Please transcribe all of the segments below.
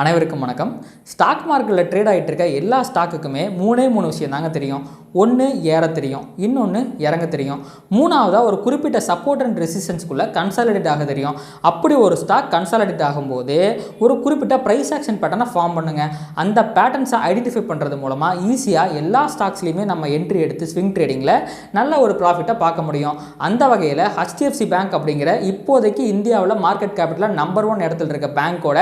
அனைவருக்கும் வணக்கம். ஸ்டாக் மார்க்கெட்டில் ட்ரேட் ஆகிட்டு இருக்க எல்லா ஸ்டாக்குக்குமே மூணே விஷயம் தாங்க தெரியும். ஒன்று ஏற தெரியும், இன்னொன்று இறங்க தெரியும், மூணாவதாக ஒரு குறிப்பிட்ட சப்போர்ட் அண்ட் ரெசிஸ்டன்ஸ்குள்ளே கன்சாலிடேட் ஆக தெரியும். அப்படி ஒரு ஸ்டாக் கன்சாலிடேட் ஆகும்போது ஒரு குறிப்பிட்ட ப்ரைஸ் ஆக்ஷன் பேட்டர்னை ஃபார்ம் பண்ணுங்க. அந்த பேட்டர்ன்ஸை ஐடென்டிஃபை பண்ணுறது மூலமாக ஈஸியாக எல்லா ஸ்டாக்ஸ்லையுமே நம்ம என்ட்ரி எடுத்து ஸ்விங் ட்ரேடிங்கில் நல்ல ஒரு ப்ராஃபிட்டை பார்க்க முடியும். அந்த வகையில் HDFC பேங்க் அப்படிங்கிற இப்போதைக்கு இந்தியாவில் மார்க்கெட் கேபிட்டலில் நம்பர் 1 இடத்துல இருக்க பேங்க்கோட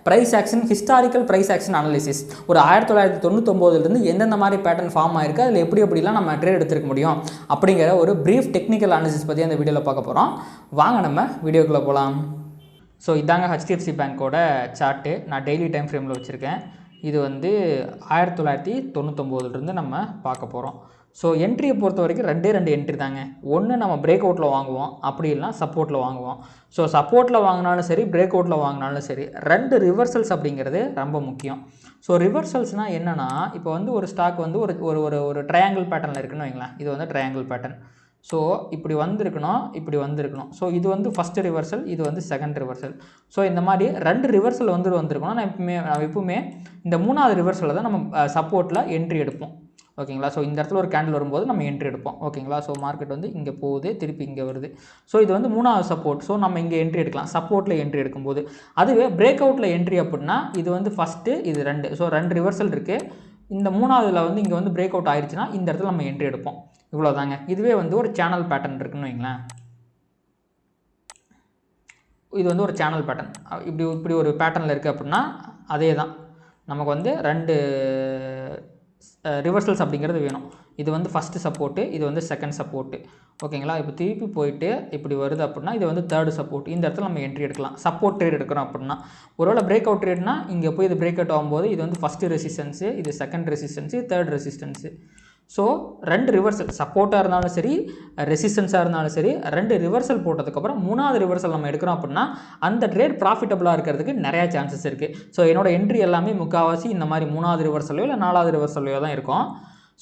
price action historical price action analysis ஒரு 1999 எந்தெந்த மாதிரி பேட்டர்ன் ஃபார்ம் ஆயிருக்கு, அதில் எப்படிலாம் நம்ம ட்ரேட் எடுத்துருக்க முடியும் அப்படிங்கிற ஒரு பிரீஃப் டெக்னிக்கல் அனாலிசிஸ் பற்றி அந்த வீடியோவில் பார்க்க போகிறோம். வாங்க நம்ம வீடியோக்குள்ளே போகலாம். ஸோ இதாங்க HDFC பேங்க்கோட சார்ட்டு. நான் டெய்லி டைம் ஃப்ரேமில் வச்சுருக்கேன். இது 1999 நம்ம பார்க்க போகிறோம். ஸோ என்ட்ரியை பொறுத்த வரைக்கும் ரெண்டு என்ட்ரி தாங்க. ஒன்று நம்ம பிரேக் அவுட்டில் வாங்குவோம், அப்படி இல்லைனா சப்போர்ட்டில் வாங்குவோம். ஸோ சப்போர்ட்டில் வாங்கினாலும் சரி, பிரேக் அவுட்டில் வாங்கினாலும் சரி, 2 ரிவர்சல்ஸ் அப்படிங்கிறது ரொம்ப முக்கியம். ஸோ ரிவர்சல்ஸ்னால் என்னென்னா, இப்போ ஒரு ஸ்டாக் ஒரு ஒரு ஒரு ட்ரையாங்கிள் பேட்டர்னில் இருக்குன்னு வைங்களேன். இது ட்ரையாங்கிள் பேட்டர்ன். ஸோ இப்படி வந்திருக்கணும். ஸோ இது ஃபஸ்ட்டு ரிவர்சல், இது செகண்ட் ரிவர்சல். ஸோ இந்த மாதிரி 2 ரிவர்சல் வந்திருக்கணும். நான் எப்பவுமே இந்த 3வது ரிவர்சலில் தான் நம்ம சப்போர்ட்டில் என்ட்ரி எடுப்போம். ஓகேங்களா. ஸோ இந்த இடத்துல ஒரு கேண்டில் வரும்போது நம்ம என்ட்ரி எடுப்போம். ஓகேங்களா. ஸோ மார்க்கெட் இங்கே போகுது, திருப்பி இங்கே வருது. ஸோ இது 3வது சப்போர்ட். ஸோ நம்ம இங்கே என்ட்ரி எடுக்கலாம் சப்போர்ட்டில் என்ட்ரி எடுக்கும்போது. அதுவே பிரேக் அவுட்டில் என்ட்ரி அப்படின்னா இது ஃபஸ்ட்டு, இது 2. ஸோ 2 ரிவர்சல் இருக்குது. இந்த 3வதுல இங்கே பிரேக் அவுட் ஆயிடுச்சுன்னா இந்த இடத்துல நம்ம என்ட்ரி எடுப்போம். இவ்வளோதாங்க. இதுவே ஒரு சேனல் பேட்டர்ன் இருக்குன்னு வைங்களேன். இது ஒரு சேனல் பேட்டர்ன். இப்படி ஒரு பேட்டர்னில் இருக்குது அப்படின்னா அதே தான் நமக்கு 2 ரிவர்சல்ஸ் அப்படிங்கிறது வேணும். இது ஃபஸ்ட்டு சப்போர்ட்டு, இது செகண்ட் சப்போர்ட்டு. ஓகேங்களா. இப்போ திருப்பி போயிட்டு இப்படி வருது அப்படின்னா இது தேர்டு சப்போர்ட். இந்த இடத்துல நம்ம என்ட்ரி எடுக்கலாம். சப்போர்ட் ட்ரேட் எடுக்கிறோம் அப்படின்னா. ஒருவேளை பிரேக் அவுட் ட்ரேட்னா இங்கே போய் இது பிரேக் அவுட் ஆகும்போது இது ஃபஸ்ட்டு ரெசிஸ்டன்ஸு, இது second resistance, third resistance. So 2 reversal, சப்போர்ட்டாக இருந்தாலும் சரி, ரெசிஸ்டன்ஸாக இருந்தாலும் சரி, 2 ரிவர்சல் போட்டதுக்கப்புறம் 3வது ரிவர்சல் நம்ம எடுக்கிறோம் அப்படின்னா அந்த ட்ரேட் ப்ராஃபிட்டபுளாக இருக்கிறதுக்கு நிறையா சான்சஸ் இருக்குது. ஸோ என்னோட என்ட்ரி எல்லாமே முக்கால்வாசி இந்த மாதிரி 3வது ரிவர்சலையோ இல்லை 4வது ரிவர்சலையோ தான் இருக்கும்.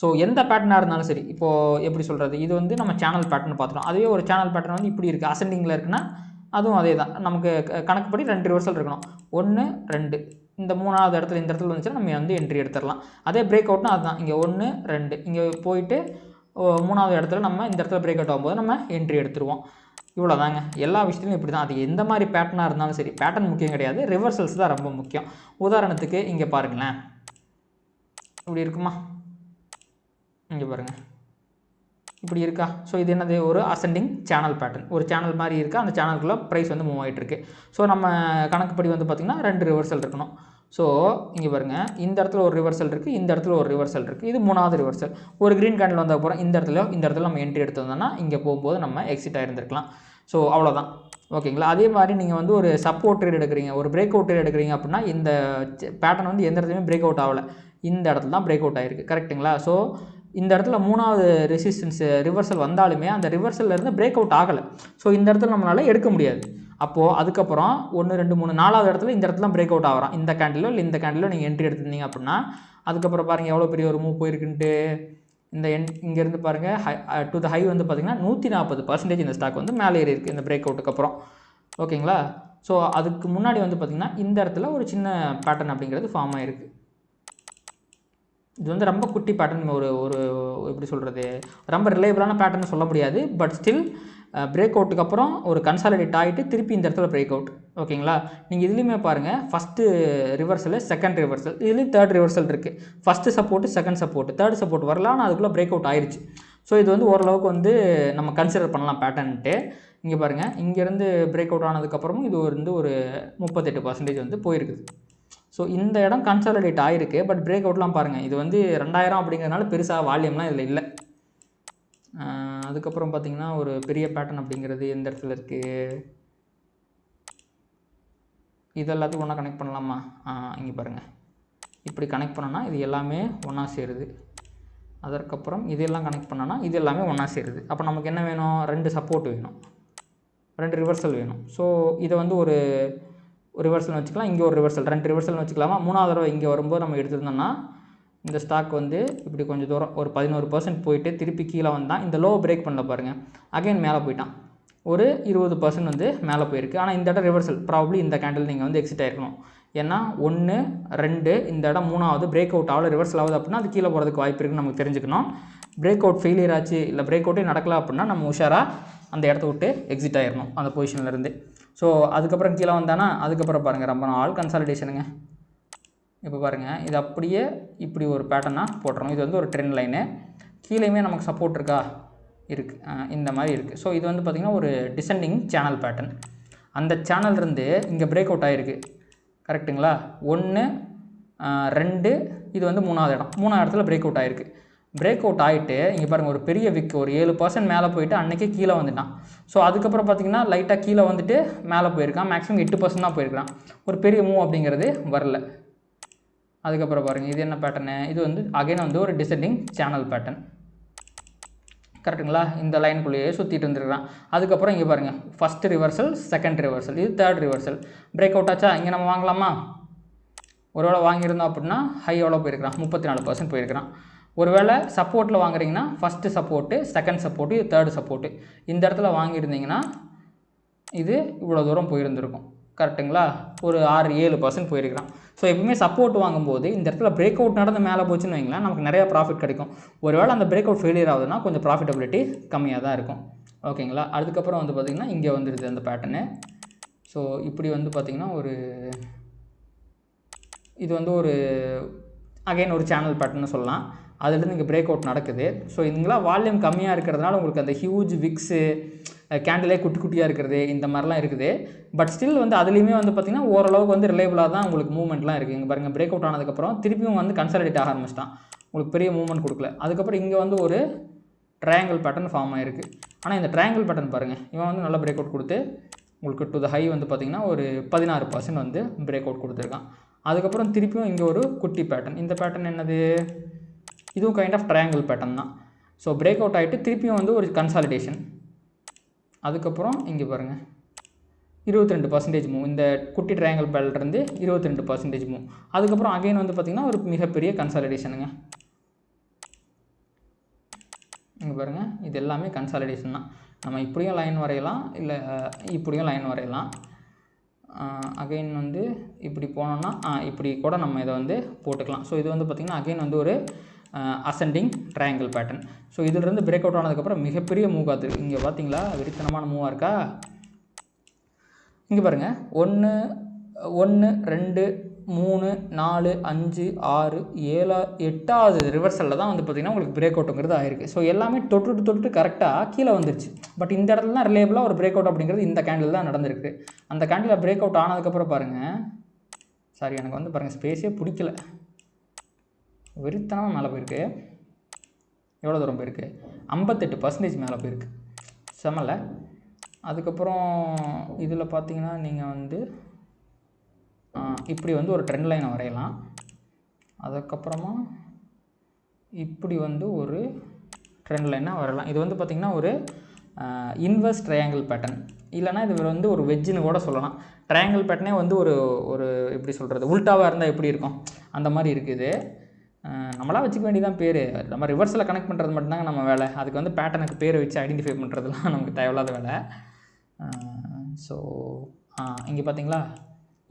ஸோ எந்த பேட்டர்னாக இருந்தாலும் சரி, இப்போது எப்படி சொல்கிறது, இது நம்ம சேனல் பேட்டர்ன் பார்த்துட்டோம். அதுவே ஒரு சேனல் பேட்டர்ன் இப்படி இருக்குது, அசெண்டிங்கில் இருக்குன்னா அதுவும் அதே தான். நமக்கு கணக்குப்படி 2 ரிவர்சல் இருக்கணும். 1 2 இந்த 3வது இடத்துல இந்த இடத்துல வந்துச்சுன்னா நம்ம என்ட்ரி எடுத்துடலாம். அதே பிரேக் அவுட்னா அதுதான். இங்கே 1 2 இங்கே போயிட்டு 3வது இடத்துல நம்ம இந்த இடத்துல பிரேக் அவுட் ஆகும்போது நம்ம என்ட்ரி எடுத்துருவோம். இவ்வளோதாங்க. எல்லா விஷயத்துலையும் இப்படி தான். அது எந்த மாதிரி பேட்டர்னாக இருந்தாலும் சரி, பேட்டர்ன் முக்கியம் கிடையாது, ரிவர்சல்ஸ் தான் ரொம்ப முக்கியம். உதாரணத்துக்கு இங்கே பாருங்களேன், இப்படி இருக்குமா, இங்கே பாருங்கள், இப்படி இருக்கா. ஸோ இது என்னது, ஒரு அசெண்டிங் சேனல் பேட்டர்ன். ஒரு சேனல் மாதிரி இருக்கா, அந்த சேனலுக்குள்ளே ப்ரைஸ் மூவ் ஆகிட்டுருக்கு. ஸோ நம்ம கணக்குப்படி பார்த்திங்கன்னா 2 ரிவர்சல் இருக்கணும். ஸோ இங்கே பாருங்கள், இந்த இடத்துல ஒரு ரிவர்சல் இருக்குது, இந்த இடத்துல ஒரு ரிவர்சல் இருக்குது, இது 3வது ரிவர்சல். ஒரு க்ரீன் கேண்டில் வந்த அப்புறம் இந்த இடத்துல நம்ம என்ட்ரி எடுத்தோம்னா இங்கே போகும்போது நம்ம எக்ஸிட் ஆகிருந்துருக்கலாம். ஸோ அவ்வளோதான். ஓகேங்களா. அதே மாதிரி நீங்கள் ஒரு சப்போர்ட் ட்ரேட் எடுக்கிறீங்க, ஒரு பிரேக் அவுட் ட்ரேட் எடுக்கிறீங்க அப்படின்னா இந்த பேட்டர்ன் எந்த இடத்துலையுமே பிரேக் அவுட் ஆகலை, இந்த இடத்துல தான் பிரேக் அவுட் ஆகிருக்கு. கரெக்டுங்களா. ஸோ இந்த இடத்துல 3வது ரெசிஸ்டன்ஸ் ரிவர்சல் வந்தாலுமே அந்த ரிவர்சல்லேருந்து பிரேக் அவுட் ஆகலை. ஸோ இந்த இடத்துல நம்மளால் எடுக்க முடியாது. அப்போது அதுக்கப்புறம் 1 2 3 4வது இடத்துல இந்த இடத்துல பிரேக் அவுட் ஆகிறான். இந்த கேண்டிலோ இல்லை இந்த கேண்டிலோ நீங்கள் என்ட்ரி எடுத்துருந்தீங்க அப்படின்னா அதுக்கப்புறம் பாருங்கள் எவ்வளோ பெரிய ஒரு மூவ் போயிருக்குன்ட்டு. இங்கேருந்து பாருங்கள், டு த ஹை பார்த்திங்கன்னா 140% இந்த ஸ்டாக் மேலே ஏறி இருக்குது இந்த பிரேக் அவுட்டுக்கு அப்புறம். ஓகேங்களா. ஸோ அதுக்கு முன்னாடி பார்த்திங்கன்னா இந்த இடத்துல ஒரு சின்ன பேட்டர்ன் அப்படிங்கிறது ஃபார்ம் ஆகிருக்கு. இது ரொம்ப குட்டி பேட்டர்ன். ஒரு எப்படி சொல்கிறது, ரொம்ப ரிலையபிளான பேட்டர்ன் சொல்ல முடியாது. பட் ஸ்டில் பிரேக் அவுட்டுக்கு அப்புறம் ஒரு கன்சாலிடேட் ஆகிட்டு திருப்பி இந்த இடத்துல பிரேக் அவுட். ஓகேங்களா. நீங்கள் இதுலேயுமே பாருங்கள், ஃபஸ்ட்டு ரிவர்சல், செகண்ட் ரிவர்சல், இதுலேயும் தேர்ட் ரிவர்சல் இருக்குது. First support, second support, third support வரல, ஆனால் அதுக்குள்ளே பிரேக் அவுட் ஆயிடுச்சு. ஸோ இது ஓரளவுக்கு நம்ம கன்சிடர் பண்ணலாம் பேட்டர்ன்ட்டு. இங்கே பாருங்கள், இங்கேருந்து பிரேக் அவுட் ஆனதுக்கப்புறமும் இது ஒரு 38% போயிருக்குது. ஸோ இந்த இடம் கன்சாலிடேட் ஆகிருக்கு. பட் பிரேக் அவுட்லாம் பாருங்கள், இது 2000 அப்படிங்கிறதுனால பெருசாக வால்யூம்லாம் இதில் இல்லை. அதுக்கப்புறம் பார்த்திங்கன்னா ஒரு பெரிய பேட்டர்ன் அப்படிங்கிறது எந்த இடத்துல இருக்குது, இது எல்லாத்தையும் ஒன்றா கனெக்ட் பண்ணலாமா. இங்கே பாருங்கள், இப்படி கனெக்ட் பண்ணோன்னா இது எல்லாமே ஒன்றா சேருது. அதற்கப்புறம் இதெல்லாம் கனெக்ட் பண்ணோன்னா இது எல்லாமே ஒன்றா சேருது. அப்போ நமக்கு என்ன வேணும், 2 சப்போர்ட் வேணும், 2 ரிவர்சல் வேணும். ஸோ இதை ஒரு ரிவர்சல் வச்சுக்கலாம், இங்கே ஒரு ரிவர்சல், 2 ரிவர்சல் வச்சுக்கலாமா. 3வது தடவை இங்கே வரும்போது நம்ம எடுத்துருந்தோம்னா இந்த ஸ்டாக் இப்படி கொஞ்சம் தூரம் ஒரு 11% போயிட்டு திருப்பி கீழே வந்தால் இந்த லோ பிரேக் பண்ணல பாருங்கள், அகைன் மேலே போயிட்டான். ஒரு 20% மேலே போயிருக்கு. ஆனால் இந்த இடம் ரிவர்சல், ப்ராபப்ளி இந்த கேண்டில் நீங்கள் எக்ஸிட் ஆகிருக்கணும். ஏன்னா 1 2 இந்த இடம் 3வது பிரேக் அவுட் ஆகல, ரிவர்சல் ஆகுது அப்படின்னா அது கீழே போகிறதுக்கு வாய்ப்பு இருக்குன்னு நமக்கு தெரிஞ்சுக்கணும். பிரேக் அவுட் ஃபெயிலியர் ஆச்சு இல்லை பிரேக் அவுட்டே நடக்கல அப்படின்னா நம்ம உஷாராக அந்த இடத்த விட்டு எக்ஸிட் ஆயிடணும் அந்த பொசிஷன்லேருந்து. ஸோ அதுக்கப்புறம் கீழே வந்தானா அதுக்கப்புறம் பாருங்கள் ரொம்ப நாள் கன்சாலிடேஷனுங்க. இப்போ பாருங்கள் இது அப்படியே இப்படி ஒரு பேட்டர்னாக போட்டுறோம். இது வந்து ஒரு ட்ரெண்ட் லைனு, கீழேயுமே நமக்கு சப்போர்ட் இருக்கா இருக்குது, இந்த மாதிரி இருக்குது. ஸோ இது வந்து பார்த்திங்கன்னா ஒரு டிசெண்டிங் சேனல் பேட்டர்ன். அந்த சேனல்லேருந்து இங்கே பிரேக் அவுட் ஆகிருக்கு கரெக்டுங்களா. 1 2 இது வந்து 3வது இடம், 3வது இடத்துல பிரேக் அவுட் ஆகிருக்கு. பிரேக் அவுட் ஆகிட்டு இங்கே பாருங்கள் ஒரு பெரிய விக் ஒரு 7% மேலே போயிட்டு அன்றைக்கே கீழே வந்துட்டான். ஸோ அதுக்கப்புறம் பார்த்திங்கன்னா லைட்டாக கீழே வந்துட்டு மேலே போயிருக்கான், மேக்ஸிமம் 8% தான் போயிருக்கான். ஒரு பெரிய மூவ் அப்படிங்கிறது வரல. அதுக்கப்புறம் பாருங்கள் இது என்ன பேட்டர்னு, இது வந்து அகைன் வந்து ஒரு டிசெண்டிங் சேனல் பேட்டர்ன் கரெக்டுங்களா. இந்த லைனுக்குள்ளேயே சுற்றிட்டு இருந்துருக்கான். அதுக்கப்புறம் இங்கே பாருங்கள் ஃபஸ்ட்டு ரிவர்சல், செகண்ட் ரிவர்சல், இது தேர்ட் ரிவர்சல். பிரேக் அவுட் ஆச்சா, இங்கே நம்ம வாங்கலாமா. ஒருவேளை வாங்கியிருந்தோம் அப்படின்னா ஹை எவ்வளோ போயிருக்கிறான், 34% போயிருக்கிறான். ஒருவேளை சப்போர்ட்டில் வாங்குறீங்கன்னா ஃபஸ்ட்டு சப்போர்ட்டு, செகண்ட் சப்போர்ட்டு, இது தேர்டு சப்போர்ட்டு. இந்த இடத்துல வாங்கியிருந்தீங்கன்னா இது இவ்வளோ தூரம் போயிருந்துருக்கும் கரெக்டுங்களா. ஒரு 6-7% போயிருக்கிறான். ஸோ எப்பவுமே சப்போர்ட் வாங்கும்போது இந்த இடத்துல பிரேக் அவுட் நடந்து மேலே போச்சுன்னு வைங்களேன், நமக்கு நிறையா ப்ராஃபிட் கிடைக்கும். ஒருவேளை அந்த பிரேக் அவுட் ஃபெயிலியர் ஆகுதுன்னா கொஞ்சம் ப்ராஃபிட்டபிலிட்டி கம்மியாக தான் இருக்கும் ஓகேங்களா. அதுக்கப்புறம் வந்து பார்த்திங்கன்னா இங்கே வந்துடுது அந்த பேட்டர்னு. ஸோ இப்படி வந்து பார்த்திங்கன்னா ஒரு இது வந்து ஒரு அகைன் ஒரு சேனல் பேட்டர்னு சொல்லலாம். அதுலேருந்து இங்கே பிரேக் அவுட் நடக்குது. ஸோ இங்கெல்லாம் வால்யூம் கம்மியாக இருக்கிறதுனால உங்களுக்கு அந்த ஹியூஜ் விக்ஸு கேண்டிலே குட்டி குட்டியாக இருக்கிறது இந்த மாதிரிலாம் இருக்குது. பட் ஸ்டில் வந்து அதுலேயுமே வந்து பார்த்திங்கன்னா ஓரளவுக்கு வந்து ரிலேபிளாக தான் உங்களுக்கு மூவ்மெண்ட்லாம் இருக்குது. இங்கே பாருங்கள் பிரேக் அவுட் ஆனதுக்கப்புறம் திருப்பியும் வந்து கன்சாலிடேட் ஆக ஆரம்பிச்சிட்டான், உங்களுக்கு பெரிய மூவ்மெண்ட் கொடுக்கல. அதுக்கப்புறம் இங்கே வந்து ஒரு ட்ரையாங்கிள் பேட்டர்ன் ஃபார்ம் ஆகிருக்கு. ஆனால் இந்த ட்ரையாங்கிள் பேட்டர்ன் பாருங்கள், இவன் வந்து நல்லா பிரேக் அவுட் கொடுத்து உங்களுக்கு டு த ஹை வந்து பார்த்திங்கன்னா ஒரு 16% வந்து பிரேக் அவுட் கொடுத்துருக்கான். அதுக்கப்புறம் திருப்பியும் இங்கே ஒரு குட்டி பேட்டர்ன். இந்த பேட்டர்ன் என்னது, இதுவும் கைண்ட் ஆஃப் ட்ரையாங்கிள் பேட்டர்ன் தான். ஸோ பிரேக் அவுட் ஆகிட்டு திருப்பியும் வந்து ஒரு கன்சாலிடேஷன். அதுக்கப்புறம் இங்கே பாருங்கள் 22% மூவ், இந்த குட்டி ட்ரையாங்கிள் பேட்டர்லேருந்து 22% மூவ். அதுக்கப்புறம் அகைன் வந்து பார்த்திங்கன்னா ஒரு மிகப்பெரிய கன்சாலிடேஷனுங்க. இங்கே பாருங்கள் இது எல்லாமே கன்சாலிடேஷன் தான். நம்ம இப்படியும் லைன் வரையலாம், இல்லை இப்படியும் லைன் வரையலாம். அகைன் வந்து இப்படி போனோன்னா இப்படி கூட நம்ம இதை வந்து போட்டுக்கலாம். ஸோ இது வந்து பார்த்திங்கன்னா அகைன் வந்து ஒரு அசெண்டிங் ட்ரையாங்கிள் பேட்டர்ன். ஸோ இதிலிருந்து பிரேக் அவுட் ஆனதுக்கப்புறம் மிகப்பெரிய மூவ் ஆகுது. இங்கே பார்த்தீங்களா வெறித்தனமான மூவாக இருக்கா. இங்கே பாருங்கள் 1 1 2 3 4 5 6 7 8வது ரிவர்சலில் தான் வந்து பார்த்திங்கன்னா உங்களுக்கு பிரேக் அவுட்டுங்கிறது ஆயிருக்கு. ஸோ எல்லாமே தொட்டு கரெக்டாக கீழே வந்துருச்சு. பட் இந்த இடத்துல தான் ரிலேபிளாக ஒரு பிரேக் அவுட் அப்படிங்கிறது இந்த கேண்டில் தான் நடந்திருக்கு. அந்த கேண்டில் பிரேக் அவுட் ஆனதுக்கப்புறம் பாருங்கள், சாரி எனக்கு வந்து பாருங்கள் ஸ்பேஸே பிடிக்கல, வெறித்தனமாக மேலே போயிருக்கு. எவ்வளோ தூரம் போயிருக்கு, 58% மேலே போயிருக்கு, செமல. அதுக்கப்புறம் இதில் பார்த்தீங்கன்னா நீங்கள் வந்து இப்படி வந்து ஒரு ட்ரெண்ட் லைனை வரையலாம். அதுக்கப்புறமா இப்படி வந்து ஒரு ட்ரெண்ட் லைனாக வரையலாம். இது வந்து பார்த்திங்கன்னா ஒரு இன்வெர்ஸ் ட்ரையாங்கிள் பேட்டர்ன், இல்லைனா இது வந்து ஒரு வெஜ்ஜுன்னு கூட சொல்லலாம். ட்ரையாங்கிள் பேட்டர்னே வந்து ஒரு எப்படி சொல்கிறது, உல்ட்டாவாக இருந்தால் எப்படி இருக்கும் அந்த மாதிரி இருக்குது. நம்மளாம் வச்சுக்க வேண்டியதான் பேர். நம்ம ரிவர்ஸில் கனெக்ட் பண்ணுறது மட்டும்தாங்க நம்ம வேலை. அதுக்கு வந்து பேட்டர்னுக்கு பேரை வச்சு ஐடென்டிஃபை பண்ணுறதுலாம் நமக்கு தேவையில்லாத வேலை. ஸோ இங்கே பார்த்தீங்களா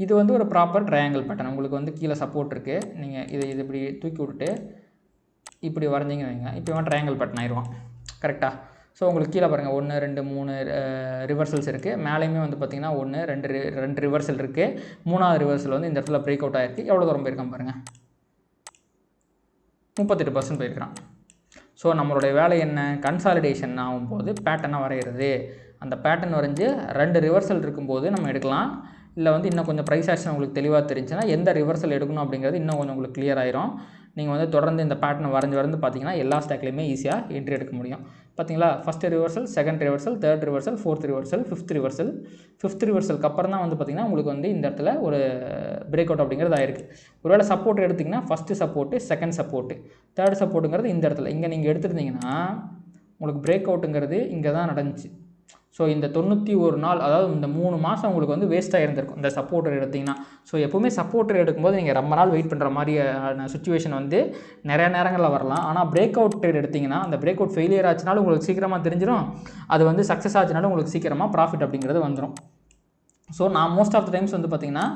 இது வந்து ஒரு ப்ராப்பர் ட்ரையாங்கிள் பேட்டர்ன். உங்களுக்கு வந்து கீழே சப்போர்ட் இருக்குது, நீங்கள் இது இப்படி தூக்கி விட்டுட்டு இப்படி வரைஞ்சிங்க வைங்க, இப்போ ட்ரையாங்கிள் பேட்டர்ன் ஆயிடுவான் கரெக்டாக. ஸோ உங்களுக்கு கீழே பாருங்கள் 1 2 3 ரிவர்சல்ஸ் இருக்குது. மேலேயுமே வந்து பார்த்திங்கன்னா 1 2 ரிவர்சல் இருக்குது. 3வது ரிவர்சல் வந்து இந்த இடத்துல பிரேக் அவுட் ஆகிருக்கு. எவ்வளோ தூரம் போயிருக்கான் பாருங்கள், 38% போயிருக்கிறான். ஸோ நம்மளுடைய வேலை என்ன, கன்சாலிடேஷன் ஆகும்போது பேட்டர்னை வரைகிறது. அந்த பேட்டர்ன் வரைஞ்சி 2 ரிவர்சல் இருக்கும்போது நம்ம எடுக்கலாம். இல்லை வந்து இன்னும் கொஞ்சம் ப்ரைஸ் ஆக்ஷன் உங்களுக்கு தெளிவாக தெரிஞ்சுன்னா எந்த ரிவர்சல் எடுக்கணும் அப்படிங்கிறது இன்னும் கொஞ்சம் உங்களுக்கு கிளியர் ஆயிரும். நீங்கள் வந்து தொடர்ந்து இந்த பேட்டர்னை வரைஞ்சு பார்த்தீங்கன்னா எல்லா ஸ்டாக்லேயுமே ஈஸியாக என்ட்ரி எடுக்க முடியும். பார்த்தீங்களா, first reversal, second reversal, third reversal, fourth reversal, fifth ரிவர்சலுக்கு அப்புறம் தான் வந்து பார்த்திங்கன்னா உங்களுக்கு வந்து இந்த இடத்துல ஒரு பிரேக் அவுட் அப்படிங்கிறது ஆயிருக்கு. ஒருவேளை சப்போர்ட் எடுத்திங்கன்னா first support, second support, third சப்போர்ட்டுங்கிறது இந்த இடத்துல இங்கே நீங்கள் எடுத்துருந்தீங்கன்னா உங்களுக்கு பிரேக் அவுட்டுங்கிறது இங்கே தான் நடந்துச்சு. ஸோ இந்த 91 நாள், அதாவது இந்த 3 மாதம் உங்களுக்கு வந்து வேஸ்ட்டாக இருந்திருக்கும் இந்த சப்போர்ட்டர் எடுத்திங்கன்னா. ஸோ எப்போவுமே சப்போர்ட்டர் எடுக்கும்போது நீங்கள் ரொம்ப நாள் வெயிட் பண்ணுற மாதிரியான சுச்சுவேஷன் வந்து நிறையா நேரங்களில் வரலாம். ஆனால் பிரேக் அவுட் ட்ரேட் எடுத்திங்கன்னா அந்த பிரேக் அவுட் ஃபெயிலியர் ஆச்சுனாலும் உங்களுக்கு சீக்கிரமாக தெரிஞ்சிடும், அது வந்து சக்ஸஸ் ஆச்சுனாலும் உங்களுக்கு சீக்கிரமாக ப்ராஃபிட் அப்படிங்கிறது வந்துடும். ஸோ நான் மோஸ்ட் ஆஃப் த டைம்ஸ் வந்து பார்த்திங்கன்னா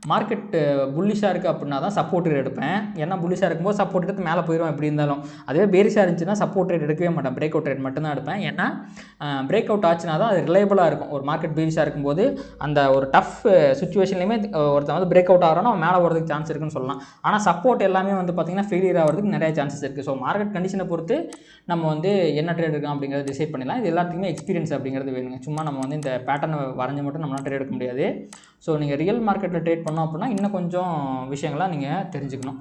மார்க்கெட் புல்லிஷாக இருக்குது அப்படின்னா தான் சப்போர்ட் ட்ரேட் எடுப்பேன். ஏன்னா புல்லிஷாக இருக்கும்போது சப்போர்ட் எடுத்து மேலே போயிடும் எப்படி இருந்தாலும். அதுவே பேரிஷாக இருந்துச்சுன்னா சப்போர்ட் ட்ரேட் எடுக்கவே மாட்டேன், பிரேக் அவுட் ட்ரேட் மட்டும் தான் எடுப்பேன். ஏன்னா பிரேக் அவுட் ஆச்சுன்னா தான் அது ரிலையபிளாக இருக்கும். ஒரு மார்க்கெட் பேரிஷாக இருக்கும்போது அந்த ஒரு டஃப் சுச்சுவேஷன்லையுமே ஒருத்தன் வந்து பிரேக் அவுட் ஆகிறான்னா அவன் மேலே வரதுக்கு சான்ஸ் இருக்குன்னு சொல்லலாம். ஆனால் சப்போர்ட் எல்லாமே வந்து பார்த்திங்கன்னா ஃபெயிலியர் ஆகிறதுக்கு நிறைய சான்சஸ் இருக்குது. ஸோ மார்க்கெட் கண்டிஷனை பொறுத்து நம்ம வந்து என்ன ட்ரேட் எடுக்கலாம் அப்படிங்கிறத டிசைட் பண்ணிடலாம். இது எல்லாத்துக்குமே எக்ஸ்பீரியன்ஸ் அப்படிங்கிறது வேணுங்க. சும்மா நம்ம வந்து இந்த பேட்டர்னை வரைஞ்சி மட்டும் நம்மளால் ட்ரேட் எடுக்க முடியாது. ஸோ நீங்கள் ரியல் மார்க்கெட்டில் ட்ரேட் பண்ணோம் அப்படின்னா இன்னும் கொஞ்சம் விஷயங்கள்லாம் நீங்கள் தெரிஞ்சுக்கணும்.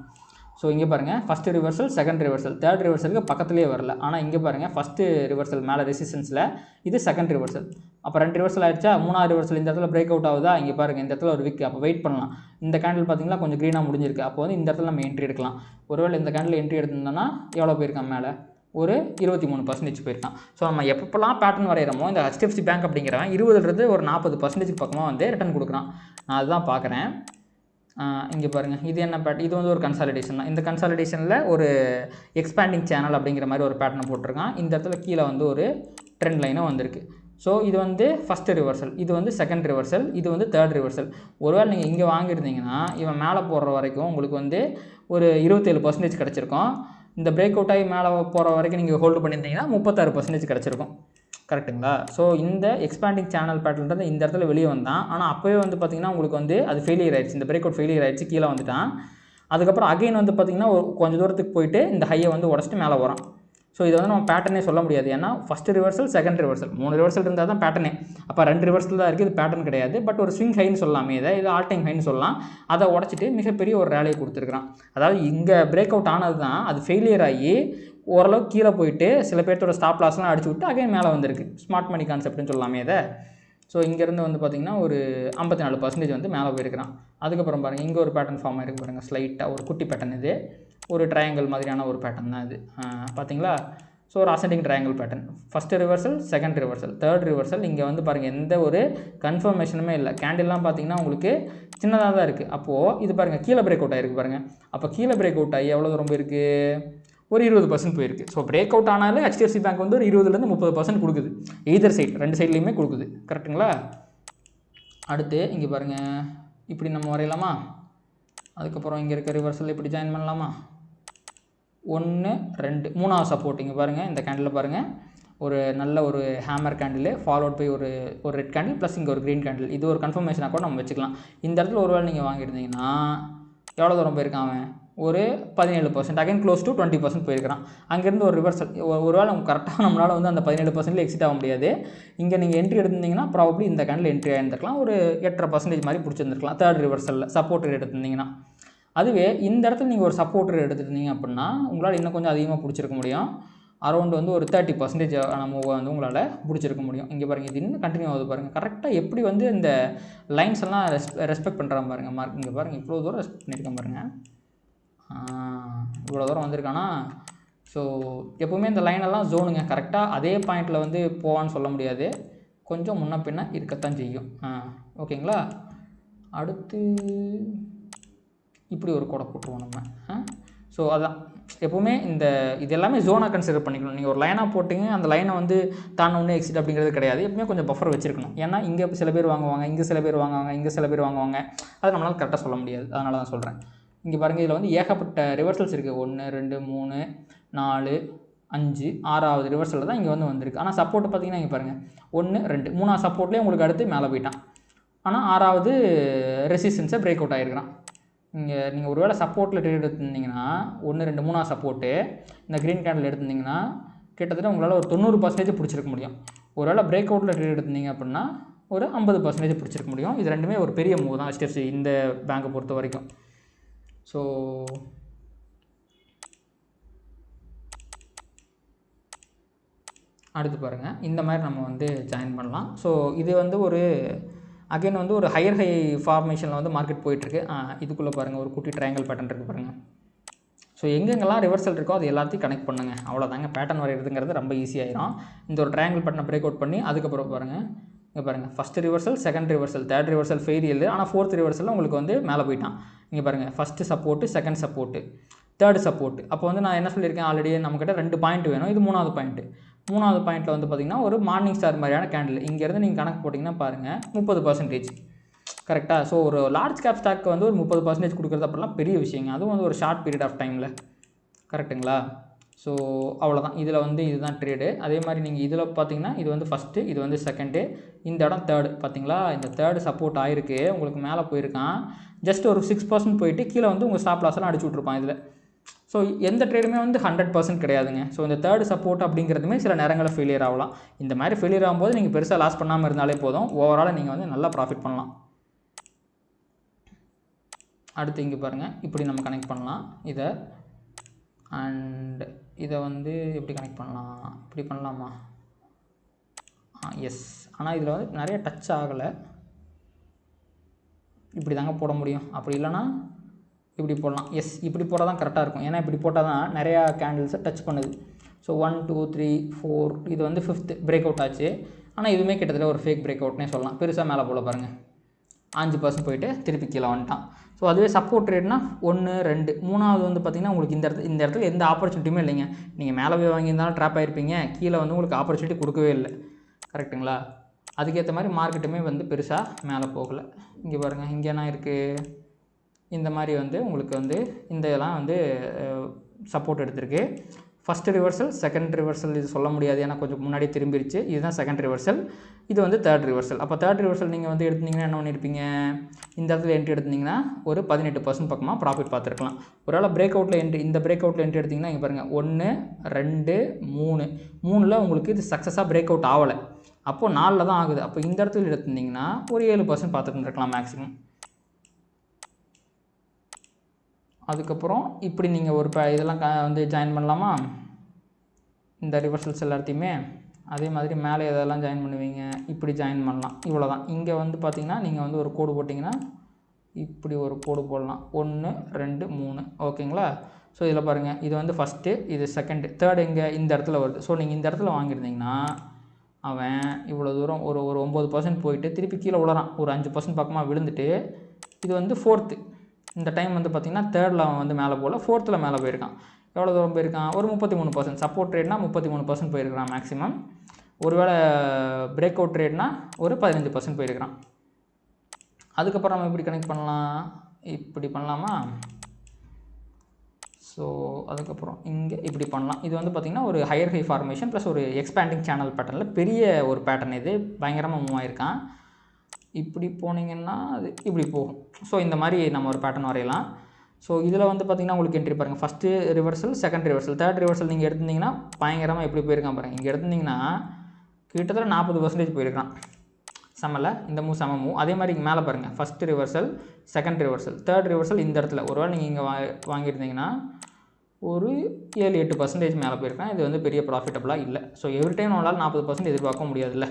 ஸோ இங்கே பாருங்கள், first reversal, second reversal, third ரிவர்சலுக்கு பக்கத்துலேயே வரல. ஆனால் இங்கே பாருங்கள், ஃபஸ்ட்டு ரிவர்சல் மேலே ரெசிஸ்டன்ஸில், இது செகண்ட் ரிவர்சல். அப்போ 2 ரிவர்சல் ஆகிடுச்சா, 3வது ரிவர்சல் இந்த இடத்துல பிரேக் அவுட் ஆகுதா, இங்கே பாருங்கள் இந்த இடத்துல ஒரு விக். அப்போ வெயிட் பண்ணலாம். இந்த கேண்டில் பார்த்தீங்கன்னா கொஞ்சம் க்ரீனாக முடிஞ்சிருக்கு. அப்போ வந்து இந்த இடத்துல நம்ம என்ட்ரி எடுக்கலாம். ஒருவேளை இந்த கேண்டில் என்ட்ரி எடுத்திருந்தோன்னா எவ்வளோ போயிருக்கான் மேலே, ஒரு 23% போயிருக்கான். ஸோ நம்ம எப்பப்பெல்லாம் பேட்டர்ன் வரைகிறோமோ இந்த HDFC பேங்க் அப்படிங்கிறவன் 20லேருந்து ஒரு 40% பக்கமாக வந்து ரிட்டர்ன் கொடுக்குறான். நான் அதுதான் பார்க்குறேன். இங்கே பாருங்கள், இது என்ன பேட்டர்ன், இது வந்து ஒரு கன்சாலிடேஷன் தான். இந்த கன்சாலிடேஷனில் ஒரு எக்ஸ்பேண்டிங் சேனல் அப்படிங்கிற மாதிரி ஒரு பேட்டர்னை போட்டிருக்கான். இந்த இடத்துல கீழே வந்து ஒரு ட்ரெண்ட் லைனும் வந்திருக்கு. ஸோ இது வந்து ஃபஸ்ட்டு ரிவர்சல், இது வந்து செகண்ட் ரிவர்சல், இது வந்து தேர்ட் ரிவர்சல். ஒருவேளை நீங்கள் இங்கே வாங்கியிருந்தீங்கன்னா இவன் மேலே போடுற வரைக்கும் உங்களுக்கு வந்து ஒரு 27% கிடச்சிருக்கும். இந்த பிரேக் அவுட் ஆகி மேலே போகிற வரைக்கும் நீங்கள் ஹோல்டு பண்ணியிருந்தீங்கன்னா 36% கிடச்சிருக்கும். கரெக்டுங்களா? ஸோ இந்த எக்ஸ்பேண்டிங் சேனல் பேட்டர்ன்றது இந்த இடத்துல வெளியே வந்தான். ஆனால் அப்போவே வந்து பார்த்திங்கன்னா உங்களுக்கு வந்து அது ஃபெயிலியர் ஆகிடுச்சு. இந்த பிரேக் அவுட் ஃபெயிலியர் ஆகிடுச்சு, கீழே வந்துட்டான். அதுக்கப்புறம் அகைன் வந்து பார்த்திங்கன்னா கொஞ்சம் தூரத்துக்கு போயிட்டு இந்த ஹையை வந்து உடச்சிட்டு மேலே வரான். ஸோ இதை வந்து நம்ம பேட்டர்னே சொல்ல முடியாது. ஏன்னா first reversal, second reversal, 3 reversal இருந்தால் தான் பேட்டர்னே. அப்போ 2 ரிவர்சல் தான் இருக்குது, இது பேட்டர்ன் கிடையாது. பட் ஒரு ஸ்விங் ஹைன்னு சொல்லலாமே, இது ஆல் டைம் ஹைன்னு சொல்லலாம். அதை உடச்சிட்டு மிகப்பெரிய ஒரு ரேலியை கொடுத்துருக்குறான். அதாவது இங்கே பிரேக் அவுட் ஆனது தான் அது ஃபெயிலியர் ஆகி ஓரளவுக்கு கீழே போயிட்டு சில பேர்த்தோட ஸ்டாப் லாஸ்லாம் அடிச்சு விட்டு அகைன் மேலே வந்திருக்கு. ஸ்மார்ட் மணி கான்செப்ட்னு சொல்லலாமே இதை. ஸோ இங்கேருந்து வந்து பார்த்திங்கன்னா ஒரு 54% வந்து மேலே போயிருக்கிறான். அதுக்கப்புறம் பாருங்கள், இங்கே ஒரு பேட்டர்ன் ஃபார்ம் ஆகிருக்கு பாருங்கள், ஸ்லைட்டாக ஒரு குட்டி பேட்டர்ன். இது ஒரு ட்ரையாங்கிள் மாதிரியான ஒரு பேட்டர்ன் தான் இது, பார்த்தீங்களா? ஸோ ஒரு ascending triangle pattern. First reversal, second reversal, third reversal. இங்கே வந்து பாருங்கள் எந்த ஒரு கன்ஃபர்மேஷனுமே இல்லை. கேண்டில்லாம் பார்த்தீங்கன்னா உங்களுக்கு சின்னதாக தான் இருக்குது. அப்போது இது பாருங்கள் கீழே பிரேக் அவுட் ஆகிருக்கு பாருங்கள். அப்போ கீழே பிரேக் அவுட் ஆகி எவ்வளோ தூரம் போயிருக்கு, ஒரு 20% போயிருக்கு. ஸோ பிரேக் அவுட் ஆனாலும் HDFC பேங்க் வந்து ஒரு 20லேருந்து 30% கொடுக்குது. எய்தர் சைட், 2 சைட்லேயுமே கொடுக்குது. கரெக்டுங்களா? அடுத்து இங்கே பாருங்கள், இப்படி நம்ம வரையலாமா? அதுக்கப்புறம் இங்கே இருக்க ரிவர்சல் இப்படி ஜாயின் பண்ணலாமா? 1, 2, 3வது சப்போர்ட் இங்கே பாருங்கள். இந்த கேண்டில் பாருங்கள், ஒரு நல்ல ஒரு ஹேமர் கேண்டில் ஃபாலோட் பை ஒரு ரெட் கேண்டில் ப்ளஸ் இங்கே ஒரு க்ரீன் கேண்டில். இது ஒரு கன்ஃபர்மேஷனாக கூட நம்ம வச்சுக்கலாம். இந்த இடத்துல ஒரு வேளை நீங்கள் வாங்கியிருந்தீங்கன்னா எவ்வளோ தூரம் போயிருக்கான் அவன், ஒரு 17%, அகைன் க்ளோஸ் டு 20% போயிருக்கிறான். அங்கேருந்து ஒரு ரிவர்சல், ஒரு வேளை கரெக்டாக நம்மளால் வந்து அந்த 17% எக்ஸிட் ஆக முடியாது. இங்கே நீங்கள் என்ட்ரி எடுத்திருந்தீங்கன்னா ப்ராபப்ளி இந்த கேண்டில் என்ட்ரி ஆகிருந்துருக்கலாம், ஒரு 8.5% மாதிரி பிடிச்சிருந்துருக்கலாம் தேர்ட் ரிவர்சலில் சப்போர்ட் ரேட் எடுத்திருந்தீங்கன்னா. அதுவே இந்த இடத்துல நீங்கள் ஒரு சப்போர்ட் ரேட் எடுத்துருந்தீங்க அப்படின்னா உங்களால் இன்னும் கொஞ்சம் அதிகமாக பிடிச்சிருக்க முடியும். அரௌண்ட் வந்து ஒரு 30% நம்ம வந்து உங்களால் பிடிச்சிருக்க முடியும். இங்கே பாருங்கள், இது இன்னும் கண்டினியூ ஆகுது பாருங்கள். கரெக்டாக எப்படி வந்து இந்த லைன்ஸ் எல்லாம் ரெஸ்பெக்ட் பண்ணுறான் பாருங்கள் மார்க். இங்கே பாருங்கள், இவ்வளோ தூரம் ரெஸ்பெக்ட் பண்ணியிருக்கேன் பாருங்கள். இவ்வளோ தூரம் வந்திருக்கானா? ஸோ எப்போவுமே இந்த லைனெல்லாம் ஜோனுங்க. கரெக்டாக அதே பாயிண்டில் வந்து போவான்னு சொல்ல முடியாது, கொஞ்சம் முன்ன பின்ன இருக்கத்தான் செய்யும். ஓகேங்களா? அடுத்து இப்படி ஒரு கோடை போட்டுருவோம் நம்ம. ஸோ அதான் எப்போவுமே இது எல்லாமே ஜோனாக கன்சிடர் பண்ணிக்கணும். நீங்கள் ஒரு லைனாக போட்டிங்க, அந்த லைனை வந்து தானே எக்ஸிட் அப்படிங்கிறது கிடையாது. எப்பவுமே கொஞ்சம் பஃபர் வச்சுருக்கணும். ஏன்னா இங்கே சில பேர் வாங்குவாங்க, இங்கே சில பேர் வாங்குவாங்க, இங்கே சில பேர் வாங்குவாங்க. அதை நம்மளால் கரெக்டாக சொல்ல முடியாது. அதனால தான் சொல்கிறேன். இங்கே பாருங்கள், இதில் வந்து ஏகப்பட்ட ரிவர்சல்ஸ் இருக்குது. 1, 2, 3, 4, 5, 6வது ரிவர்சலில் தான் இங்கே வந்து வந்திருக்கு. ஆனால் சப்போர்ட் பார்த்தீங்கன்னா இங்கே பாருங்கள், 1, 2, 3வது சப்போர்ட்லேயே உங்களுக்கு அடுத்து மேலே போயிட்டான். ஆனால் 6வது ரெசிஸ்டன்ஸை பிரேக் அவுட் ஆகிருக்கிறான். இங்கே நீங்கள் ஒரு வேளை சப்போர்ட்டில் ட்ரேட் எடுத்திருந்தீங்கன்னா 1, 2, 3வது சப்போர்ட்டு இந்த க்ரீன் கேண்டில் எடுத்திருந்தீங்கன்னா கிட்டத்தட்ட உங்களால் ஒரு 90% பிடிச்சிருக்க முடியும். ஒரு வேளை பிரேக் அவுட்டில் ட்ரேட் எடுத்திருந்தீங்க அப்படின்னா ஒரு 50% பிடிச்சிருக்க முடியும். இது ரெண்டுமே ஒரு பெரிய மூவ் தான் HDFC இந்த பேங்கை பொறுத்த வரைக்கும். ஸோ அடுத்து பாருங்கள், இந்த மாதிரி நம்ம வந்து ஜாயின் பண்ணலாம். ஸோ இது வந்து ஒரு அகைன் வந்து ஒரு ஹையர் ஹை ஃபார்மேஷனில் வந்து மார்க்கெட் போயிட்டுருக்கு. இதுக்குள்ளே பாருங்கள், ஒரு குட்டி ட்ரையாங்கிள் பேட்டர்ன் இருக்குது பாருங்கள். ஸோ எங்கெங்கெல்லாம் ரிவர்சல் இருக்கோ அது எல்லாத்தையும் கனெக்ட் பண்ணுங்கள். அவ்வளோதாங்க, பேட்டர்ன் வரைகிறதுங்கிறது ரொம்ப ஈஸியாகிடும். இந்த ஒரு ட்ரையாங்கிள் பேட்டர்னை பிரேக் அவுட் பண்ணி அதுக்கப்புறம் பாருங்கள், இங்கே பாருங்கள், first reversal, second reversal, third reversal failure. ஆனால் ஃபோர்த் ரிவர்சலில் உங்களுக்கு வந்து மேலே போயிட்டான். இங்கே பாருங்கள், first support, second support, third support. அப்போ வந்து நான் என்ன சொல்லியிருக்கேன் ஆல்ரெடி, நம்மக்கிட்ட 2 பாயிண்ட் வேணும். இது 3வது பாயிண்ட்டு. 3வது பாயிண்ட்டில் வந்து பார்த்திங்கன்னா ஒரு மார்னிங் ஸ்டார் மாதிரியான கேண்டில். இங்கேருந்து நீங்கள் கணக்கு போட்டிங்கன்னா பாருங்கள் 30%. கரெக்டாக. ஸோ ஒரு லார்ஜ் கேப் ஸ்டாக்கு வந்து ஒரு 30% கொடுக்குறது அப்படிலாம் பெரிய விஷயங்க. அதுவும் வந்து ஒரு ஷார்ட் பீரியட் ஆஃப் டைமில். கரெக்டுங்களா? ஸோ அவ்வளோதான். இதில் வந்து இதுதான் ட்ரேடு. அதே மாதிரி நீங்கள் இதில் பார்த்தீங்கன்னா இது வந்து ஃபஸ்ட்டு, இது வந்து செகண்டு, இந்த இடம் தேர்டு. பார்த்தீங்களா, இந்த தேர்டு சப்போர்ட் ஆகிருக்கு, உங்களுக்கு மேலே போயிருக்கான். ஜஸ்ட் ஒரு 6% போயிட்டு கீழே வந்து உங்கள் ஸ்டாப் லாஸ்லாம் அடிச்சு விட்ருப்பான் இதில். ஸோ எந்த ட்ரேடுமே வந்து 100% கிடையாதுங்க. ஸோ இந்த தேர்டு சப்போர்ட் அப்படிங்கிறதுமே சில நேரங்களில் ஃபெயிலியர் ஆகலாம். இந்த மாதிரி ஃபெயிலியர் ஆகும்போது நீங்கள் பெருசாக லாஸ் பண்ணாமல் இருந்தாலே போதும், ஓவராலாக நீங்கள் வந்து நல்லா ப்ராஃபிட் பண்ணலாம். அடுத்து இங்கே பாருங்கள், இப்படி நம்ம கனெக்ட் பண்ணலாம் இதை. அண்ட் இதை வந்து எப்படி கனெக்ட் பண்ணலாம், இப்படி பண்ணலாமா? எஸ். ஆனால் இதில் வந்து நிறைய டச் ஆகலை. இப்படி தாங்க போட முடியும். அப்படி இல்லைனா இப்படி போடலாம். எஸ், இப்படி போட்டால் தான் கரெக்டாக இருக்கும். ஏன்னா இப்படி போட்டால் தான் நிறையா கேண்டில்ஸை டச் பண்ணுது. ஸோ 1 2 3 4 இது வந்து 5th பிரேக் அவுட் ஆச்சு. ஆனால் இதுவுமே கிட்டத்தட்ட ஒரு ஃபேக் பிரேக் அவுட்னே சொல்லலாம். பெருசாக மேலே போல பாருங்கள், 5% போயிட்டு திருப்பி கீழே வந்துட்டான். ஸோ அதுவே சப்போர்ட் ட்ரேட்னா 1 2 3வது வந்து பார்த்திங்கன்னா உங்களுக்கு இந்த இடத்துல எந்த ஆப்பர்ச்சுனிட்டியுமே இல்லைங்க. நீங்கள் மேலே போய் வாங்கியிருந்தாலும் ட்ராப் ஆகிருப்பீங்க, கீழே வந்து உங்களுக்கு ஆப்பர்ச்சுனிட்டி கொடுக்கவே இல்லை. கரெக்டுங்களா? அதுக்கேற்ற மாதிரி மார்க்கெட்டுமே வந்து பெருசாக மேலே போகலை. இங்கே பாருங்கள், இங்கே என்ன இருக்குது, இந்த மாதிரி வந்து உங்களுக்கு வந்து இந்த இதெல்லாம் வந்து சப்போர்ட் எடுத்திருக்கு. ஃபஸ்ட்டு ரிவர்சல், செகண்ட் ரிவர்சல் இது சொல்ல முடியாது, ஏன்னா கொஞ்சம் முன்னாடி திரும்பிடுச்சு. இதுதான் செகண்ட் ரிவர்சல், இது வந்து தேர்ட் ரிவர்சல். அப்போ தேர்ட் ரிவர்சல் நீங்கள் வந்து எடுத்திங்கன்னா என்ன பண்ணியிருப்பீங்க, இந்த இடத்துல என்ட்ரி எடுத்திங்கன்னா ஒரு 18% பக்கமாக ப்ராஃபிட் பார்த்துருக்கலாம். ஒருவேளை பிரேக் அவுட்டில் என்ட்ரி, இந்த பிரேக் அவுட்டில் என்ட்ரி எடுத்திங்கன்னா இங்கே பாருங்கள் 1 2 3 3ல் உங்களுக்கு இது சக்ஸஸாக பிரேக் அவுட் ஆகலை. அப்போது 4ல் தான் ஆகுது. அப்போ இந்த இடத்துல எடுத்திருந்தீங்கன்னா ஒரு 7% பார்த்துட்டு இருக்கலாம் மேக்ஸிமம். அதுக்கப்புறம் இப்படி நீங்கள் ஒரு இதெல்லாம் வந்து ஜாயின் பண்ணலாமா, இந்த ரிவர்சல்ஸ் எல்லாத்தையுமே. அதே மாதிரி மேலே எதெல்லாம் ஜாயின் பண்ணுவீங்க, இப்படி ஜாயின் பண்ணலாம். இவ்வளோ தான். இங்கே வந்து பார்த்திங்கன்னா நீங்கள் வந்து ஒரு கோடு போட்டிங்கன்னா இப்படி ஒரு கோடு போடலாம், 1 2 3. ஓகேங்களா? ஸோ இதில் பாருங்கள், இது வந்து ஃபஸ்ட்டு, இது செகண்டு, தேர்டு இங்கே இந்த இடத்துல வருது. ஸோ நீங்கள் இந்த இடத்துல வாங்கியிருந்தீங்கன்னா அவன் இவ்வளோ தூரம் ஒரு 9% போயிட்டு திருப்பி கீழே விழறான், ஒரு 5% பக்கமாக விழுந்துட்டு இது வந்து ஃபோர்த்து. இந்த டைம் வந்து பார்த்திங்கன்னா தேர்டில் அவன் வந்து மேலே போகல, ஃபோர்த்தில் மேலே போயிருக்கான். எவ்வளோ தூரம் போயிருக்கான், ஒரு 33%. சப்போர்ட் ட்ரேட்னா 33% போயிருக்கிறான் மேக்ஸிமம். ஒருவேளை பிரேக் அவுட் ட்ரேட்னா ஒரு 15% போயிருக்கிறான். அதுக்கப்புறம் நம்ம எப்படி கனெக்ட் பண்ணலாம், இப்படி பண்ணலாமா? ஸோ அதுக்கப்புறம் இங்கே இப்படி பண்ணலாம். இது வந்து பார்த்திங்கன்னா ஒரு ஹையர் ஹை ஃபார்மேஷன் ப்ளஸ் ஒரு எக்ஸ்பேண்டிங் சேனல் பேட்டர்னில் பெரிய ஒரு பேட்டர்ன், இது பயங்கரமாக மூவ் ஆகிருக்கான். இப்படி போனீங்கன்னா அது இப்படி போகும். ஸோ இந்த மாதிரி நம்ம ஒரு பேட்டர்ன் வரையலாம். ஸோ இதில் வந்து பார்த்திங்கன்னா உங்களுக்கு என்ட்ரி பாருங்கள், first reversal, second reversal, third reversal நீங்கள் எடுத்திருந்தீங்கன்னா பயங்கரமாக எப்படி போயிருக்கான் பாருங்கள். இங்கே எடுத்திருந்தீங்கன்னா கிட்டத்தட்ட 40% போயிருக்கான். செம்மல, இந்த மூவ் செம மூவ். அதே மாதிரி இங்கே மேலே பாருங்கள், first reversal, second reversal, third reversal இந்த இடத்துல ஒருவேளை நீங்கள் இங்கே வாங்கியிருந்தீங்கன்னா ஒரு 7-8% மேலே போயிருக்கான். இது வந்து பெரிய ப்ராஃபிட்டபுளாக இல்லை. ஸோ எவ்ரி டைம் நம்மளால் 40% எதிர்பார்க்க முடியாதுல்ல,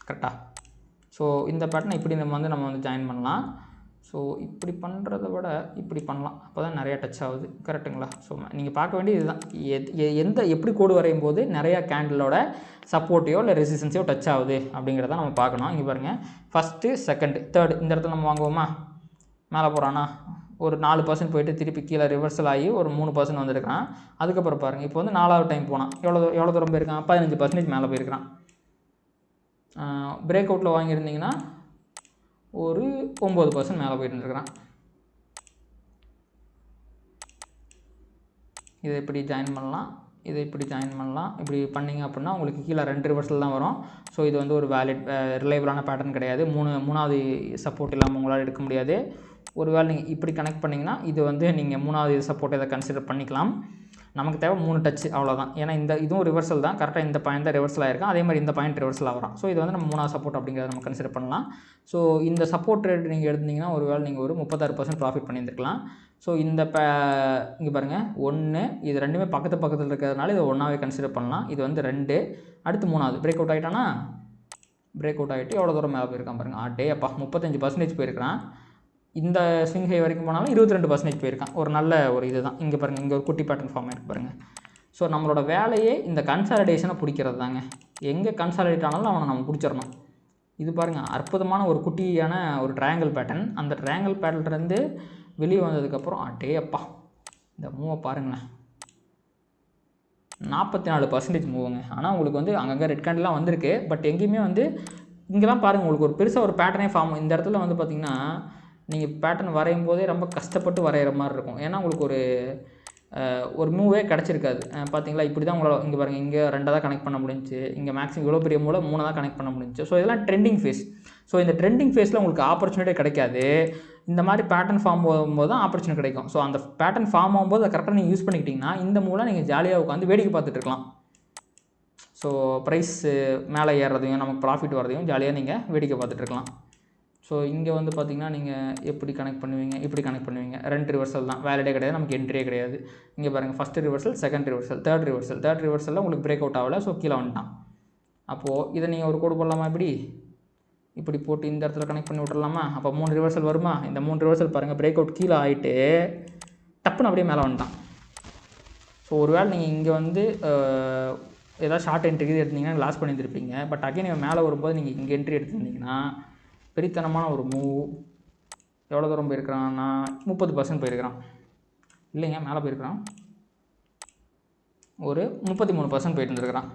கரெக்டாக? ஸோ இந்த பேட்டர்னை இப்படி நம்ம வந்து ஜாயின் பண்ணலாம். ஸோ இப்படி பண்ணுறத விட இப்படி பண்ணலாம், அப்போ தான் நிறையா டச் ஆகுது. கரெக்டுங்களா? ஸோ நீங்கள் பார்க்க வேண்டியது இதுதான், எப்படி கோடு வரையும் போது நிறையா கேண்டிலோட சப்போர்ட்டையோ இல்லை ரெசிஸ்டன்ஸையோ டச் ஆகுது அப்படிங்கிறத நம்ம பார்க்கணும். இங்கே பாருங்கள், ஃபஸ்ட்டு செகண்டு தேர்டு இந்த இடத்துல நம்ம வாங்குவோமா, மேலே போகிறானா ஒரு 4% போயிட்டு திருப்பி கீழே ரிவர்சல் ஆகி ஒரு 3% வந்துருக்கான். அதுக்கப்புறம் பாருங்கள், இப்போ வந்து 4வது டைம் போனான், எவ்வளோ தூரம் போயிருக்கான், 15% மேலே போயிருக்கான். பிரேக் அவுட்டில் வாங்கியிருந்தீங்கன்னா ஒரு 9% மேலே போயிருந்துருக்கிறான். இதை இப்படி ஜாயின் பண்ணலாம், இதை இப்படி ஜாயின் பண்ணலாம். இப்படி பண்ணிங்க அப்படின்னா உங்களுக்கு கீழே 2 ரிவர்சல் தான் வரும். ஸோ இது வந்து ஒரு வேலிட் ரிலையபிளான பேட்டர்ன் கிடையாது. மூணாவது சப்போர்ட் இல்லாமல் உங்களால் எடுக்க முடியாது. ஒருவேளை நீங்கள் இப்படி கனெக்ட் பண்ணிங்கன்னா இது வந்து நீங்கள் 3வது சப்போர்ட் இதை கன்சிடர் பண்ணிக்கலாம். நமக்கு தேவை 3 டச், அவ்வளோதான். ஏன்னா இதுவும் ரிவர்சல் தான், கரெக்டாக இந்த பாயிண்ட் தான் ரிவர்சல் ஆகிருக்கும், அதே மாதிரி இந்த பாயிண்ட் ரிவர்சல் ஆகிறான். ஸோ இது வந்து நம்ம 3வது சப்போர்ட் அப்படிங்கிறத நம்ம கன்சிடர் பண்ணலாம். ஸோ இந்த சப்போர்ட் ரேட் நீங்கள் எடுத்திங்கன்னா ஒருவேளை நீங்கள் ஒரு 36% ப்ராஃபிட் பண்ணியிருந்துருக்கலாம். ஸோ இந்த இங்கே பாருங்கள் 1, இது ரெண்டுமே பக்கத்தில் இருக்கிறதுனால இதை ஒன்றாவே கன்சிடர் பண்ணலாம். இது வந்து 2, அடுத்து 3வது பிரேக் அவுட் ஆகிட்டானா, பிரேக் அவுட் ஆகிட்டு எவ்வளோ தூரம் மேலே போயிருக்கான் பாருங்கள். டே அப்பா 35% போயிருக்கிறான். இந்த ஸ்விங் ஹை வரைக்கும் போனாலும் 22% போயிருக்கான். ஒரு நல்ல ஒரு இது தான். இங்கே பாருங்கள், இங்கே ஒரு குட்டி பேட்டர்ன் ஃபார்ம் ஆகிருக்கு பாருங்கள். ஸோ நம்மளோட வேலையே இந்த கன்சாலிடேஷனை பிடிக்கிறது தாங்க. எங்கே கன்சாலிடேட் ஆனாலும் அவனை நம்ம பிடிச்சிடணும். இது பாருங்கள், அற்புதமான ஒரு குட்டியான ஒரு ட்ரையாங்கிள் பேட்டர்ன். அந்த ட்ரையாங்கிள் பேட்டர்ன்லேருந்து வெளியே வந்ததுக்கப்புறம் டே அப்பா இந்த மூவை பாருங்களேன், 44% மூவுங்க. ஆனால் உங்களுக்கு வந்து அங்கங்கே ரெட் கேண்டெலாம் வந்திருக்கு, பட் எங்கேயுமே வந்து இங்கெல்லாம் பாருங்கள் உங்களுக்கு ஒரு பெருசாக ஒரு பேட்டர்னே ஃபார்ம். இந்த இடத்துல வந்து பார்த்திங்கன்னா நீங்கள் பேட்டர்ன் வரையும் போதே ரொம்ப கஷ்டப்பட்டு வரைகிற மாதிரி இருக்கும். ஏன்னா உங்களுக்கு ஒரு மூவே கிடச்சிருக்காது. பார்த்தீங்களா, இப்படி தான் உங்களால் இங்கே பாருங்கள், இங்கே 2 தான் கனெக்ட் பண்ண முடிஞ்சிச்சு. இங்கே மேக்ஸிமம் இவ்வளோ பெரிய மூலை 3 தான் கனெக்ட் பண்ண முடிஞ்சிச்சு. ஸோ இதெல்லாம் ட்ரெண்டிங் ஃபேஸ். ஸோ இந்த ட்ரெண்டிங் ஃபேஸில் உங்களுக்கு ஆப்பர்ச்சுனிட்டி கிடைக்காது. இந்த மாதிரி பேட்டர்ன் ஃபார்ம் போகும்போது தான் ஆப்பர்ச்சுனிட்டி கிடைக்கும். ஸோ அந்த பேட்டர்ன் ஃபார்ம் ஆகும்போது அதை கரெக்டாக நீங்கள் யூஸ் பண்ணிக்கிட்டிங்கன்னா இந்த மூலம் நீங்கள் ஜாலியாக உட்காந்து வேடிக்கை பார்த்துட்டு இருக்கலாம். ஸோ ப்ரைஸ் மேலே ஏறுறதையும் நமக்கு ப்ராஃபிட் வரதையும் ஜாலியாக நீங்கள் வேடிக்கை பார்த்துட்டு இருக்கலாம். ஸோ இங்கே வந்து பார்த்திங்கன்னா நீங்கள் எப்படி கனெக்ட் பண்ணுவீங்க, இப்படி கனெக்ட் பண்ணுவீங்க. 2 ரிவர்சல் தான், வேலிடே கிடையாது, நமக்கு என்ட்ரியே கிடையாது. இங்கே பாருங்கள், first reversal, second reversal, third ரிவர்சலில் உங்களுக்கு பிரேக் அவுட் ஆகலை. ஸோ கீழே வந்துட்டான். அப்போது இதை நீங்கள் ஒரு கோடு போடலாமா, இப்படி போட்டு இந்த இடத்துல கனெக்ட் பண்ணி விட்டுறலாமா? அப்போ 3 ரிவர்சல் வருமா? இந்த 3 ரிவர்சல் பாருங்கள், பிரேக் அவுட் கீழே ஆகிட்டு டப்புன்னு அப்படியே மேலே வந்துட்டான். ஸோ ஒருவேளை நீங்கள் இங்கே வந்து ஏதாவது ஷார்ட் என்ட்ரி எடுத்திங்கன்னா லாஸ் பண்ணியிருந்திருப்பீங்க. பட் அகைன் நீங்கள் மேலே வரும்போது நீங்கள் இங்கே என்ட்ரி எடுத்துருந்தீங்கன்னா பெரித்தனமான ஒரு மூவ். எவ்வளோ தூரம் போயிருக்கிறான்னா 30% போயிருக்கிறான். இல்லைங்க, மேலே போயிருக்கிறான். ஒரு 33% போயிட்டு இருந்துருக்கிறான்.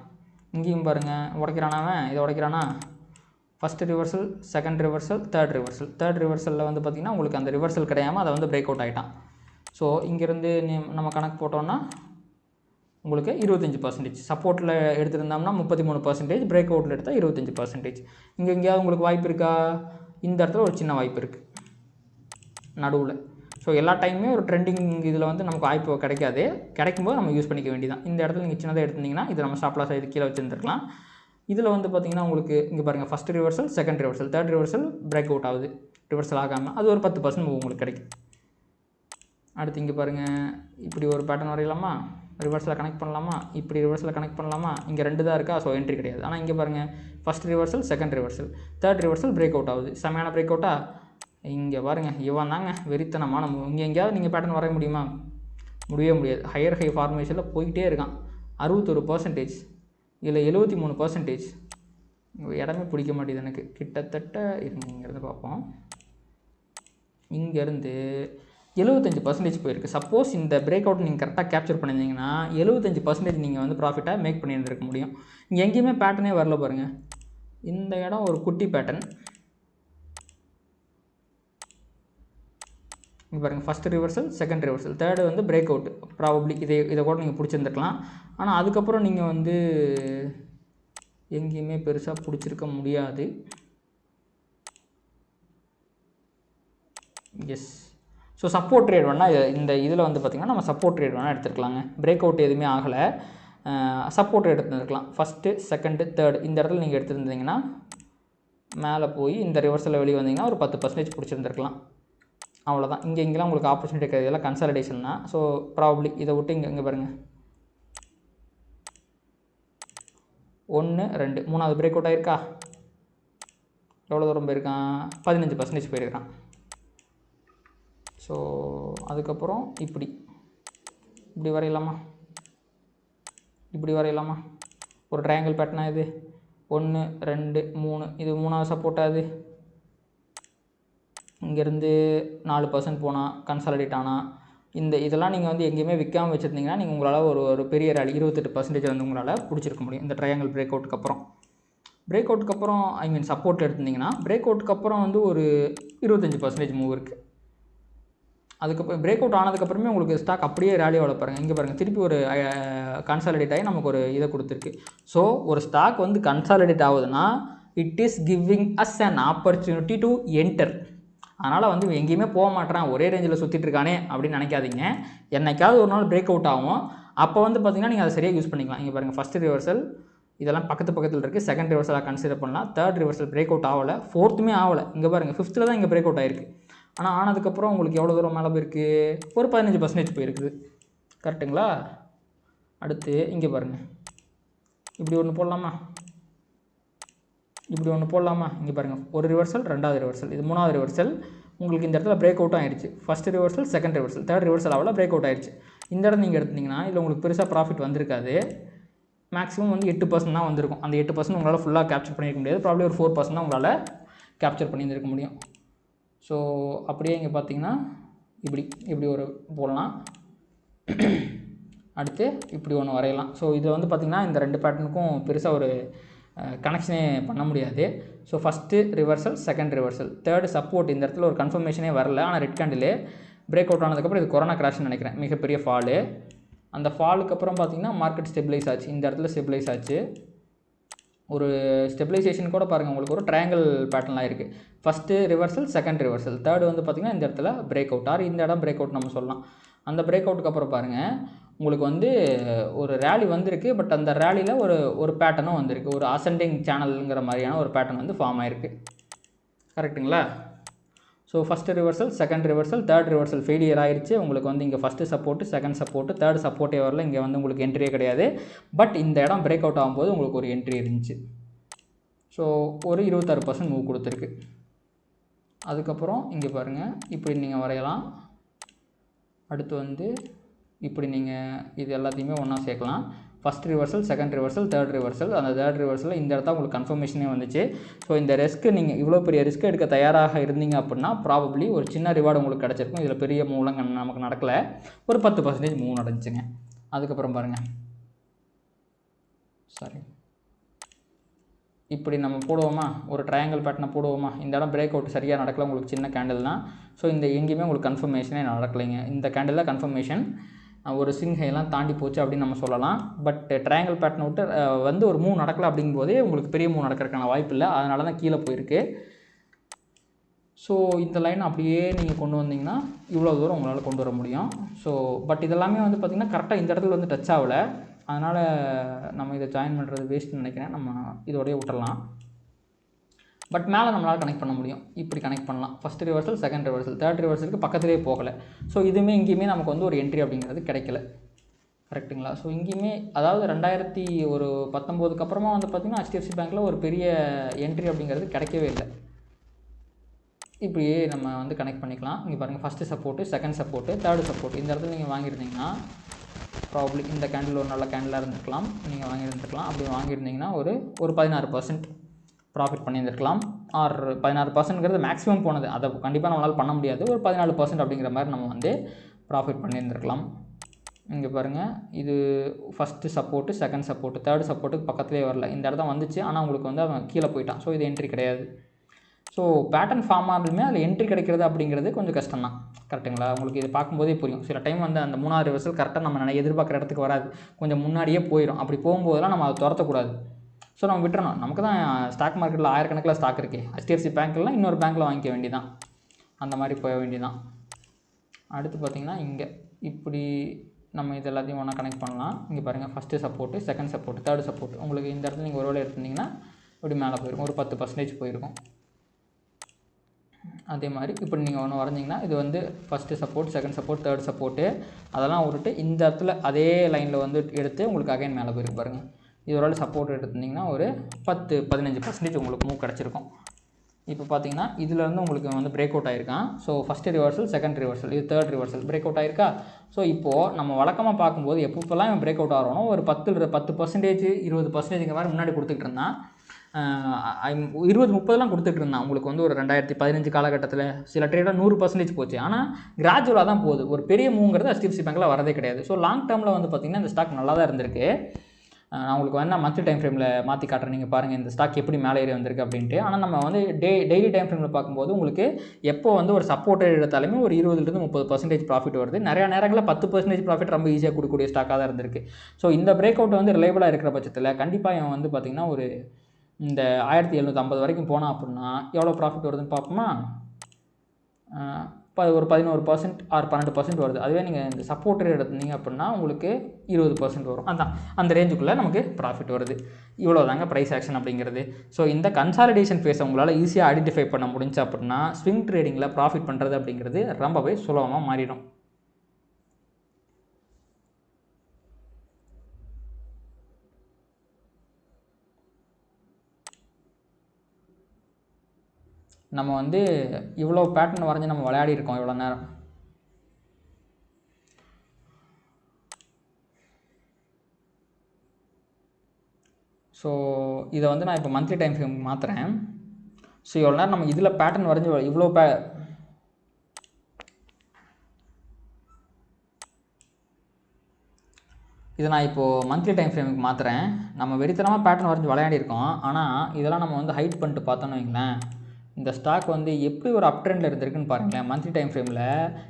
இங்கேயும் பாருங்கள், உடைக்கிறானா அவன், இதை உடைக்கிறானா? First reversal, second reversal, third ரிவர்சலில் வந்து பார்த்திங்கன்னா உங்களுக்கு அந்த ரிவர்சல் கிடையாமல் அதை வந்து பிரேக் அவுட் ஆகிட்டான். ஸோ இங்கேருந்து நம்ம கணக்கு போட்டோன்னா உங்களுக்கு 25%. சப்போர்ட்டில் எடுத்துருந்தோம்னா 33%, பிரேக் அவுட்டில் எடுத்தால் 25%. இங்கே எங்கேயாவது உங்களுக்கு வாய்ப்பு இருக்கா? இந்த இடத்துல ஒரு சின்ன வாய்ப்பு இருக்குது நடுவில். ஸோ எல்லா டைமுமே ஒரு ட்ரெண்டிங் இதில் வந்து நமக்கு வாய்ப்பு கிடைக்காது. கிடைக்கும்போது நம்ம யூஸ் பண்ணிக்க வேண்டியதான். இந்த இடத்துல நீங்கள் சின்னதாக எடுத்திங்கன்னா இது நம்ம ஸ்டாப் லாஸ் இது கீழே வச்சுருந்துருக்கலாம். இதில் வந்து பார்த்திங்கன்னா உங்களுக்கு இங்கே பாருங்கள், first reversal, second reversal, third reversal break out ஆகுது. ரிவர்சல் ஆகாமல் அது ஒரு 10% உங்களுக்கு கிடைக்கும். அடுத்து இங்கே பாருங்கள், இப்படி ஒரு பேட்டர்ன் வரையலாமா? ரிவர்ஸில் கனெக்ட் பண்ணலாமா? இப்படி ரிவர்ஸில் கனெக்ட் பண்ணலாமா? இங்கே 2 தான் இருக்கா, ஸோ என்ட்ரி கிடையாது. ஆனால் இங்கே பாருங்கள், first reversal, second reversal, third reversal break out ஆகுது. செமையான பிரேக் அவுட்டா? இங்கே பாருங்கள், இவன் தாங்க வெறித்தனமான இங்கே எங்கேயாவது நீங்கள் பேட்டர்ன் வரைய முடியுமா? முடியவே முடியாது. ஹையர் ஹை ஃபார்மேஷனில் போயிட்டே இருக்கான். 61%, இல்லை 73%. இடமே பிடிக்க மாட்டேது எனக்கு. கிட்டத்தட்ட இங்கேருந்து பார்ப்போம். இங்கேருந்து 75% போயிருக்கு. சப்போஸ் இந்த பிரேக் அவுட் நீங்கள் கரெக்டாக கேப்சர் பண்ணியிருந்தீங்கன்னா 75% நீங்கள் வந்து ப்ராஃபிட்டாக மேக் பண்ணியிருந்திருக்க முடியும். இங்கே எங்கேயுமே பேட்டர்னே வரல பாருங்கள். இந்த இடம் ஒரு குட்டி பேட்டர்ன். இங்கே பாருங்கள், first reversal, second reversal, third வந்து பிரேக் அவுட். ப்ராபப்ளி இதை கூட நீங்கள் பிடிச்சிருந்துருக்கலாம். ஆனால் அதுக்கப்புறம் நீங்கள் வந்து எங்கேயுமே பெருசாக பிடிச்சிருக்க முடியாது. எஸ். ஸோ சப்போர்ட் ட்ரேட் வேணால் இந்த இதில் வந்து பார்த்திங்கன்னா நம்ம சப்போர்ட் ட்ரேட் வேணால் எடுத்துருக்கலாங்க. பிரேக் அவுட் எதுவுமே ஆகலை, சப்போர்ட் ட்ரேட் எடுத்துருக்கலாம். ஃபஸ்ட்டு, செகண்டு, தேர்டு இந்த இடத்துல நீங்கள் எடுத்துருந்தீங்கன்னா மேலே போய் இந்த ரிவர்சலில் வெளியே வந்தீங்கன்னா ஒரு 10% பிடிச்சிருந்துருக்கலாம். அவ்வளோதான். இங்கெல்லாம் உங்களுக்கு ஆப்பர்ச்சுனிட்டி கிடையாது, இதெல்லாம் கன்சாலிடேஷன் தான். ஸோ ப்ராபப்ளி இதை விட்டு இங்கே பாருங்கள், 1, 2, 3வது பிரேக் அவுட் ஆகிருக்கா? எவ்வளோ தூரம் போயிருக்கான்? 15% போயிருக்கான். ஸோ அதுக்கப்புறம் இப்படி வரையலாமா? இப்படி வரையலாமா? ஒரு ட்ரையாங்கிள் பேட்டர்னா இது 1, 2, 3. இது 3வது சப்போர்ட்டாக. இது இங்கேருந்து 4% போனால் கன்சாலிடேட் ஆனால் இதெல்லாம் நீங்கள் வந்து எங்கேயுமே விற்காமல் வச்சுருந்தீங்கன்னா நீங்கள் உங்களால் ஒரு பெரிய ரேலி 28% வந்து உங்களால் பிடிச்சிருக்க முடியும். இந்த ட்ரையாங்கிள் பிரேக் அவுட்டுக்கு அப்புறம் சப்போர்ட் எடுத்திருந்தீங்கன்னா பிரேக் அவுட்டுக்கு அப்புறம் வந்து ஒரு 25% மூவ் இருக்குது. அதுக்கப்புறம் பிரேக் அவுட் ஆனதுக்கப்புறமே உங்களுக்கு ஸ்டாக் அப்படியே ரேலியோட பாருங்கள். இங்கே பாருங்கள், திருப்பி ஒரு கன்சாலிடேட் ஆகி நமக்கு ஒரு இதை கொடுத்துருக்கு. ஸோ ஒரு ஸ்டாக் வந்து கன்சாலிடேட் ஆகுதுன்னா it is giving us an opportunity to enter. அதனால் வந்து எங்கேயுமே போக மாட்டேறான், ஒரே ரேஞ்சில் சுற்றிட்டு இருக்கானே அப்படின்னு நினைக்காதீங்க. என்னைக்காவது ஒரு நாள் பிரேக் அவுட் ஆகும். அப்போ வந்து பார்த்திங்கன்னா நீங்கள் அதை சரியாக யூஸ் பண்ணிக்கலாம். இங்கே பாருங்கள், ஃபஸ்ட்டு ரிவர்சல் இதெல்லாம் பக்கத்தில் இருக்குது. செகண்ட் ரிவர்சலாக கன்சிடர் பண்ணலாம். தேர்ட் ரிவர்சல் பிரேக் அவுட் ஆகலை, ஃபோர்த்துமே ஆகலை. இங்கே பாருங்கள், 5th தான் இங்கே பிரேக் அவுட் ஆகிருக்கு. ஆனால் ஆனதுக்கப்புறம் உங்களுக்கு எவ்வளோ தூரம் மேலே போயிருக்கு? ஒரு 15% போயிருக்குது. கரெக்டுங்களா? அடுத்து இங்கே பாருங்கள், இப்படி ஒன்று போடலாமா? இங்கே பாருங்கள், ஒரு ரிவர்சல், 2வது ரிவர்சல், இது 3வது ரிவர்சல். உங்களுக்கு இந்த இடத்துல பிரேக் அவுட்டும் ஆயிடுச்சு. First reversal, second reversal, third reversal ஆகல, பிரேக் அவுட் ஆயிடுச்சு. இந்த இடம் நீங்கள் எடுத்திங்கன்னா இதில் உங்களுக்கு பெருசாக ப்ராஃபிட் வந்திருக்காது. மேக்ஸிமம் வந்து 8% தான் வந்திருக்கும். அந்த 8% உங்களால் ஃபுல்லாக கேப்சர் பண்ணியிருக்க முடியாது. ப்ராப்ளி ஒரு 4% தான் உங்களால் கேப்சர் பண்ணியிருக்க முடியும். ஸோ அப்படியே இங்கே பார்த்தீங்கன்னா இப்படி ஒரு போடலாம். அடுத்து இப்படி ஒன்று வரையலாம். ஸோ இது வந்து பார்த்திங்கன்னா இந்த 2 பேட்டர்னுக்கும் பெருசாக ஒரு கனெக்ஷனே பண்ண முடியாது. So first reversal, second reversal, third support. இந்த இடத்துல ஒரு கன்ஃபர்மேஷனே வரல. ஆனால் ரெட் கேண்டில் பிரேக் அவுட் ஆனதுக்கப்புறம் இது கொரோனா கிராஷ்னு நினைக்கிறேன், மிகப்பெரிய ஃபாலு. அந்த ஃபாலுக்கு அப்புறம் பார்த்திங்கன்னா மார்க்கெட் ஸ்டெபிலைஸ் ஆச்சு. இந்த இடத்துல ஸ்டெபிலைஸ் ஆச்சு. ஒரு ஸ்டெபிலைசேஷன் கூட பாருங்கள், உங்களுக்கு ஒரு ட்ரையாங்கிள் பேட்டர்ன்லாம் இருக்குது. First reversal, second reversal, third வந்து பார்த்திங்கன்னா இந்த இடத்துல பிரேக் அவுட், ஆர் இந்த இடம் பிரேக் அவுட் நம்ம சொல்லலாம். அந்த பிரேக் அவுட்டுக்கு அப்புறம் பாருங்கள், உங்களுக்கு வந்து ஒரு ரேலி வந்திருக்கு. பட் அந்த ரேலியில் ஒரு பேட்டர்னும் வந்திருக்கு. ஒரு அசெண்டிங் சேனலுங்கிற மாதிரியான ஒரு பேட்டர்ன் வந்து ஃபார்ம் ஆகிருக்கு. கரெக்டுங்களா? So first reversal, second reversal, third reversal failure ஆயிடுச்சு. உங்களுக்கு வந்து இங்கே first support, second support, third சப்போர்ட்டே வரல. இங்கே வந்து உங்களுக்கு என்ட்ரியே கிடையாது. பட் இந்த இடம் பிரேக் அவுட் ஆகும்போது உங்களுக்கு ஒரு என்ட்ரி இருந்துச்சு. ஸோ ஒரு 26% மூவ் கொடுத்துருக்கு. அதுக்கப்புறம் இங்கே பாருங்கள், இப்படி நீங்கள் வரையலாம். அடுத்து வந்து இப்படி நீங்கள் இது எல்லாத்தையுமே ஒன்றா சேர்க்கலாம். First reversal, second reversal, third reversal. அந்த தேர்ட் ரிவர்சலில் இந்த இடத்த உங்களுக்கு கன்ஃபர்மேஷனே வந்துச்சு. ஸோ இந்த ரிஸ்க்கு நீங்கள் இவ்வளோ பெரிய ரிஸ்க் எடுக்க தயாராக இருந்தீங்க அப்படின்னா ப்ராபப்ளி ஒரு சின்ன ரிவார்டு உங்களுக்கு கிடச்சிருக்கும். இதில் பெரிய மூவ்லாம் நமக்கு நடக்கலை. ஒரு 10% மூவ் நடந்துச்சுங்க. அதுக்கப்புறம் பாருங்கள், சாரி, இப்படி நம்ம போடுவோமா, ஒரு ட்ரையாங்கிள் பேட்டர்னை போடுவோமா. இந்த இடம் பிரேக் அவுட் சரியாக நடக்கல, உங்களுக்கு சின்ன கேண்டில் தான். ஸோ இந்த எங்கேயுமே உங்களுக்கு கன்ஃபர்மேஷனே நடக்கலைங்க. இந்த கேண்டிலில் கன்ஃபர்மேஷன் ஒரு சிங்கையெல்லாம் தாண்டி போச்சு அப்படின்னு நம்ம சொல்லலாம். பட் ட்ரையாங்கிள் பேட்டர்னை விட்டு வந்து ஒரு மூவ் நடக்கலை அப்படிங்கும்போதே உங்களுக்கு பெரிய மூவ் நடக்கிறதுக்கான வாய்ப்பு இல்லை. அதனால தான் கீழே போயிருக்கு. ஸோ இந்த லைன் அப்படியே நீங்கள் கொண்டு வந்தீங்கன்னா இவ்வளோ தூரம் உங்களால் கொண்டு வர முடியும். ஸோ பட் இதெல்லாமே வந்து பார்த்திங்கன்னா கரெக்டாக இந்த இடத்துல வந்து டச் ஆகலை. அதனால் நம்ம இதை ஜாயின் பண்ணுறது வேஸ்ட்டுன்னு நினைக்கிறேன். நம்ம இதோடய விட்டுறலாம். பட் மேலே நம்மளால் கனெக்ட் பண்ண முடியும். இப்படி கனெக்ட் பண்ணலாம். First reversal, second reversal, third ரிவர்சலுக்கு பக்கத்துலேயே போகலை. ஸோ இதுவுமே இங்கேயுமே நமக்கு வந்து ஒரு என்ட்ரி அப்படிங்கிறது கிடைக்கல. கரெக்டுங்களா? ஸோ இங்கேயுமே அதாவது 2019 அப்புறமா வந்து பார்த்திங்கன்னா HDFC பேங்க்கில் ஒரு பெரிய என்ட்ரி அப்படிங்கிறது கிடைக்கவே இல்லை. இப்படியே நம்ம வந்து கனெக்ட் பண்ணிக்கலாம். இங்கே பாருங்கள், first support, second support, third support. இந்த இடத்துல நீங்கள் வாங்கியிருந்தீங்கன்னா ப்ராப்ளி இந்த கேண்டில் ஒரு நல்ல கேண்டிலாக இருந்திருக்கலாம். நீங்கள் வாங்கியிருந்துருக்கலாம். அப்படி வாங்கியிருந்தீங்கன்னா ஒரு 16% ப்ராஃபிட் பண்ணியிருந்துருக்கலாம். ஆர் 16%ங்கிறது மேக்ஸிமம் போனது. அதை கண்டிப்பாக நம்மளால் பண்ண முடியாது. ஒரு 14% அப்படிங்கிற மாதிரி நம்ம வந்து ப்ராஃபிட் பண்ணியிருந்துருக்கலாம். இங்கே பாருங்கள், இது first support, second support, third சப்போர்ட்டுக்கு பக்கத்துலேயே வரல. இந்த இடத்த வந்துச்சு, ஆனால் உங்களுக்கு வந்து அவன் கீழே போயிட்டான். ஸோ இது என்ட்ரி கிடையாது. ஸோ பேட்டர்ன் ஃபார்ம் ஆனாலுமே அதில் என்ட்ரி கிடைக்கிறது அப்படிங்கிறது கொஞ்சம் கஷ்டம் தான். கரெக்டுங்களா? உங்களுக்கு இது பார்க்கும்போதே புரியும். சில டைம் வந்து அந்த 3வது ரிவர்சல் கரெக்டாக நம்ம எதிர்பார்க்குற இடத்துக்கு வராது. கொஞ்சம் முன்னாடியே போயிடும். அப்படி போகும்போதெல்லாம் நம்ம அதை துரத்தக்கூடாது. ஸோ நம்ம விட்டுறணும். நமக்கு தான் ஸ்டாக் மார்க்கெட்டில் ஆயிரக்கணக்கில் ஸ்டாக் இருக்குது. HDFC பேங்க்லாம் இன்னொரு பேங்க்கில் வாங்கிக்க வேண்டியதான். அந்த மாதிரி போக வேண்டியதான். அடுத்து பார்த்திங்கன்னா இங்கே இப்படி நம்ம இது எல்லாத்தையும் ஒன்றா கனெக்ட் பண்ணலாம். இங்கே பாருங்கள், first support, second support, third support. உங்களுக்கு இந்த இடத்துல நீங்கள் ஒரு வேளை எடுத்திருந்தீங்கன்னா இப்படி மேலே போயிருக்கும். ஒரு 10% போயிருக்கும். அதே மாதிரி இப்படி நீங்கள் ஒன்று வரைஞ்சிங்கன்னா இது வந்து first support, second support, third support அதெல்லாம் விட்டுட்டு இந்த இடத்துல அதே லைனில் வந்து எடுத்து உங்களுக்கு அகைன் மேலே போயிருக்கு பாருங்கள். இதோட சப்போர்ட் எடுத்திருந்தீங்கன்னா ஒரு 10-15% உங்களுக்கு மூவ் கிடச்சிருக்கும். இப்போ பார்த்தீங்கன்னா இதிலேருந்து உங்களுக்கு வந்து பிரேக் அவுட் ஆகிருக்கான். So first reversal, second reversal, இது தேர்ட் ரிவர்சல் பிரேக் அவுட் ஆகிருக்கா. ஸோ இப்போது நம்ம வழக்கமாக பார்க்கும்போது எப்போல்லாம் பிரேக் அவுட் ஆகிறோனோ ஒரு 10%, 20% மாதிரி முன்னாடி கொடுத்துக்கிட்டு இருந்தான். 20-30 கொடுத்துட்டு இருந்தான். உங்களுக்கு வந்து ஒரு 2015 காலகட்டத்தில் சில ட்ரேடில் 100% போச்சு. ஆனால் கிராஜுவலாக தான் போகுது. ஒரு பெரிய மூவ்ங்கிறது HDFC பேங்க்கில் வரதே கிடையாது. ஸோ லாங் டேர்மில் வந்து பார்த்திங்கன்னா இந்த ஸ்டாக் நல்லா தான் இருந்திருக்கு. நான் உங்களுக்கு வேணால் மந்த்லி டைம் ஃப்ரேமில் மாற்றி காட்டுறேன். நீங்கள் பாருங்கள் இந்த ஸ்டாக் எப்படி மேலே ஏறி வந்திருக்கு அப்படின்ட்டு. ஆனால் நம்ம வந்து டெய்லி டைம் ஃப்ரேமில் பார்க்கும்போது உங்களுக்கு எப்போ வந்து ஒரு சப்போர்ட் எடுத்தாலுமே ஒரு 20-30% ப்ராஃபிட் வருது. நிறையா நேரங்களில் 10% ப்ராஃபிட் ரொம்ப ஈஸியாக கொடுக்கக்கூடிய ஸ்டாக்காக தான் இருந்திருக்கு. ஸோ இந்த பிரேக் அவுட் வந்து ரிலையபிளாக இருக்கிற பட்சத்தில் கண்டிப்பாக இவன் வந்து பார்த்திங்கன்னா ஒரு இந்த 1750 வரைக்கும் போனால் அப்படின்னா எவ்வளோ ப்ராஃபிட் வருதுன்னு பார்ப்போமா. ஒரு 11% ஆர் 12% வருது. அதுவே நீங்கள் இந்த சப்போர்ட் எடுத்தீங்க அப்படின்னா உங்களுக்கு 20% வரும். அதான் அந்த ரேஞ்சுக்குள்ளே நமக்கு ப்ராஃபிட் வருது. இவ்வளோ தாங்க ப்ரைஸ் ஆக்ஷன் அப்படிங்கிறது. ஸோ இந்த கன்சாலிடேஷன் ஃபேஸை உங்களால் ஈஸியாக ஐடென்டிஃபை பண்ண முடிஞ்சு அப்படின்னா ஸ்விங் ட்ரேடிங்கில் ப்ராஃபிட் பண்ணுறது அப்படிங்கிறது ரொம்பவே சுலபமாக மாறிடும். நம்ம வந்து இவ்வளோ பேட்டர்ன் வரைஞ்சி நம்ம விளையாடி இருக்கோம் இவ்வளோ நேரம். ஸோ இதை வந்து நான் இப்போ மந்த்லி டைம் ஃப்ரேம் மாற்றுறேன். ஸோ இவ்வளோ நேரம் நம்ம இதில் பேட்டர்ன் வரைஞ்சி இவ்வளோ இதை நான் இப்போது மந்த்லி டைம் ஃப்ரேமுக்கு மாற்றுறேன். நம்ம வெறித்தனமாக பேட்டர்ன் வரைஞ்சி விளையாடிருக்கோம். ஆனால் இதெல்லாம் நம்ம வந்து ஹைட் பண்ணிட்டு பார்த்தோன்னு வைங்களேன், இந்த ஸ்டாக் வந்து எப்படி ஒரு அப் ட்ரெண்டில் இருந்திருக்குன்னு பாருங்களேன். மந்த்லி டைம் ஃப்ரேமில்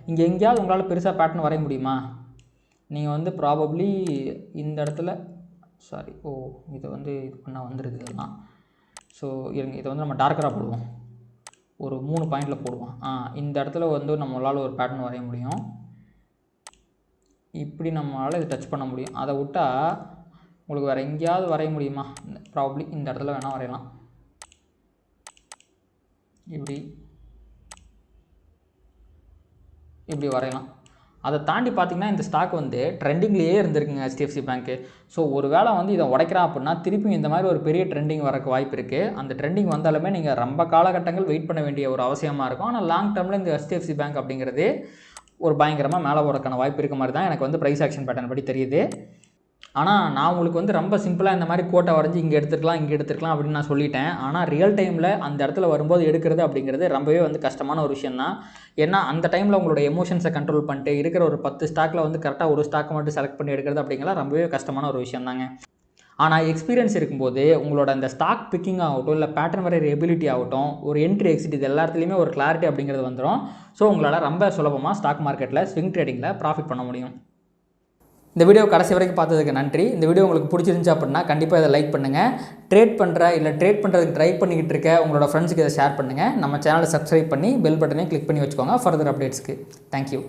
இங்கே எங்கேயாவது உங்களால் பெருசாக பேட்டர்ன் வரைய முடியுமா? நீங்கள் வந்து ப்ராபப்ளி இந்த இடத்துல இதை வந்து இது பண்ணால் வந்துடுது இதெல்லாம். ஸோ இருங்க, இதை வந்து நம்ம டார்க்கராக போடுவோம். ஒரு 3 பாயிண்டில் போடுவோம். இந்த இடத்துல வந்து நம்மளால் ஒரு பேட்டர்ன் வரைய முடியும். இப்படி நம்மளால் இதை டச் பண்ண முடியும். அதை விட்டால் உங்களுக்கு வேறு எங்கேயாவது வரைய முடியுமா? ப்ராபப்ளி இந்த இடத்துல வேணால் வரையலாம். இப்படி வரையலாம். அதை தாண்டி பார்த்திங்கன்னா இந்த ஸ்டாக் வந்து ட்ரெண்டிங்லேயே இருந்திருக்குங்க HDFC பேங்க்கு. ஸோ ஒரு வேளை வந்து இதை உடைக்கிறான் அப்படின்னா திருப்பியும் இந்த மாதிரி ஒரு பெரிய ட்ரெண்டிங் வரக்கு வாய்ப்பு இருக்குது. அந்த ட்ரெண்டிங் வந்தாலுமே நீங்கள் ரொம்ப காலகட்டங்கள் வெயிட் பண்ண வேண்டிய ஒரு அவசியமாக இருக்கும். ஆனால் லாங் டேர்மில் இந்த HDFC பேங்க் அப்படிங்கிறது ஒரு பயங்கரமாக மேலே போகிறதுக்கான வாய்ப்பு இருக்க மாதிரி தான் எனக்கு வந்து ப்ரைஸ் ஆக்ஷன் பேட்டர்ன் படி தெரியுது. ஆனால் நான் உங்களுக்கு வந்து ரொம்ப சிம்பிளாக இந்த மாதிரி கோட்டை வரைஞ்சி இங்கே எடுத்துக்கலாம் அப்படின்னு நான் சொல்லிட்டேன். ஆனால் ரியல் டைமில் அந்த இடத்துல வரும்போது எடுக்கிறது அப்படிங்கிறது ரொம்பவே வந்து கஷ்டமான ஒரு விஷயம் தான். ஏன்னா அந்த டைமில் உங்களோட எமோஷன்ஸை கண்ட்ரோல் பண்ணிட்டு இருக்கிற ஒரு 10 ஸ்டாக்கில் வந்து கரெக்டாக ஒரு ஸ்டாக்கை மட்டும் செலக்ட் பண்ணி எடுக்கிறது அப்படிங்கிறது ரொம்பவே கஷ்டமான ஒரு விஷயம் தாங்க. ஆனால் எக்ஸ்பீரியன்ஸ் இருக்கும்போது உங்களோட அந்த ஸ்டாக் பிக்கிங் ஆகட்டும், இல்லை பேட்டர்ன் வரைகிற எபிலிட்டி ஆகட்டும், ஒரு என்ட்ரி எக்ஸிட் இது எல்லாத்துலேயுமே ஒரு கிளாரிட்டி அப்படிங்கிறது வந்துடும். ஸோ உங்களால் ரொம்ப சுலபமாக ஸ்டாக் மார்க்கெட்டில் ஸ்விங் ட்ரேடிங்கில் ப்ராஃபிட் பண்ண முடியும். இந்த வீடியோ கடைசி வரைக்கும் பார்த்ததுக்கு நன்றி. இந்த வீடியோ உங்களுக்கு பிடிச்சிருந்துச்சு அப்படின்னா கண்டிப்பாக இதை லைக் பண்ணுங்கள். ட்ரேட் பண்ணுறதுக்கு ட்ரை பண்ணிக்கிட்டு இருக்க உங்களோட ஃப்ரெண்ட்ஸுக்கு இதை ஷேர் பண்ணுங்கள். நம்ம சேனலை சப்ஸ்கிரைப் பண்ணி பெல் பட்டனையும் கிளிக் பண்ணி வச்சுக்கோங்க ஃபர்தர் அப்டேட்ஸ்க்கு. தேங்க்யூ.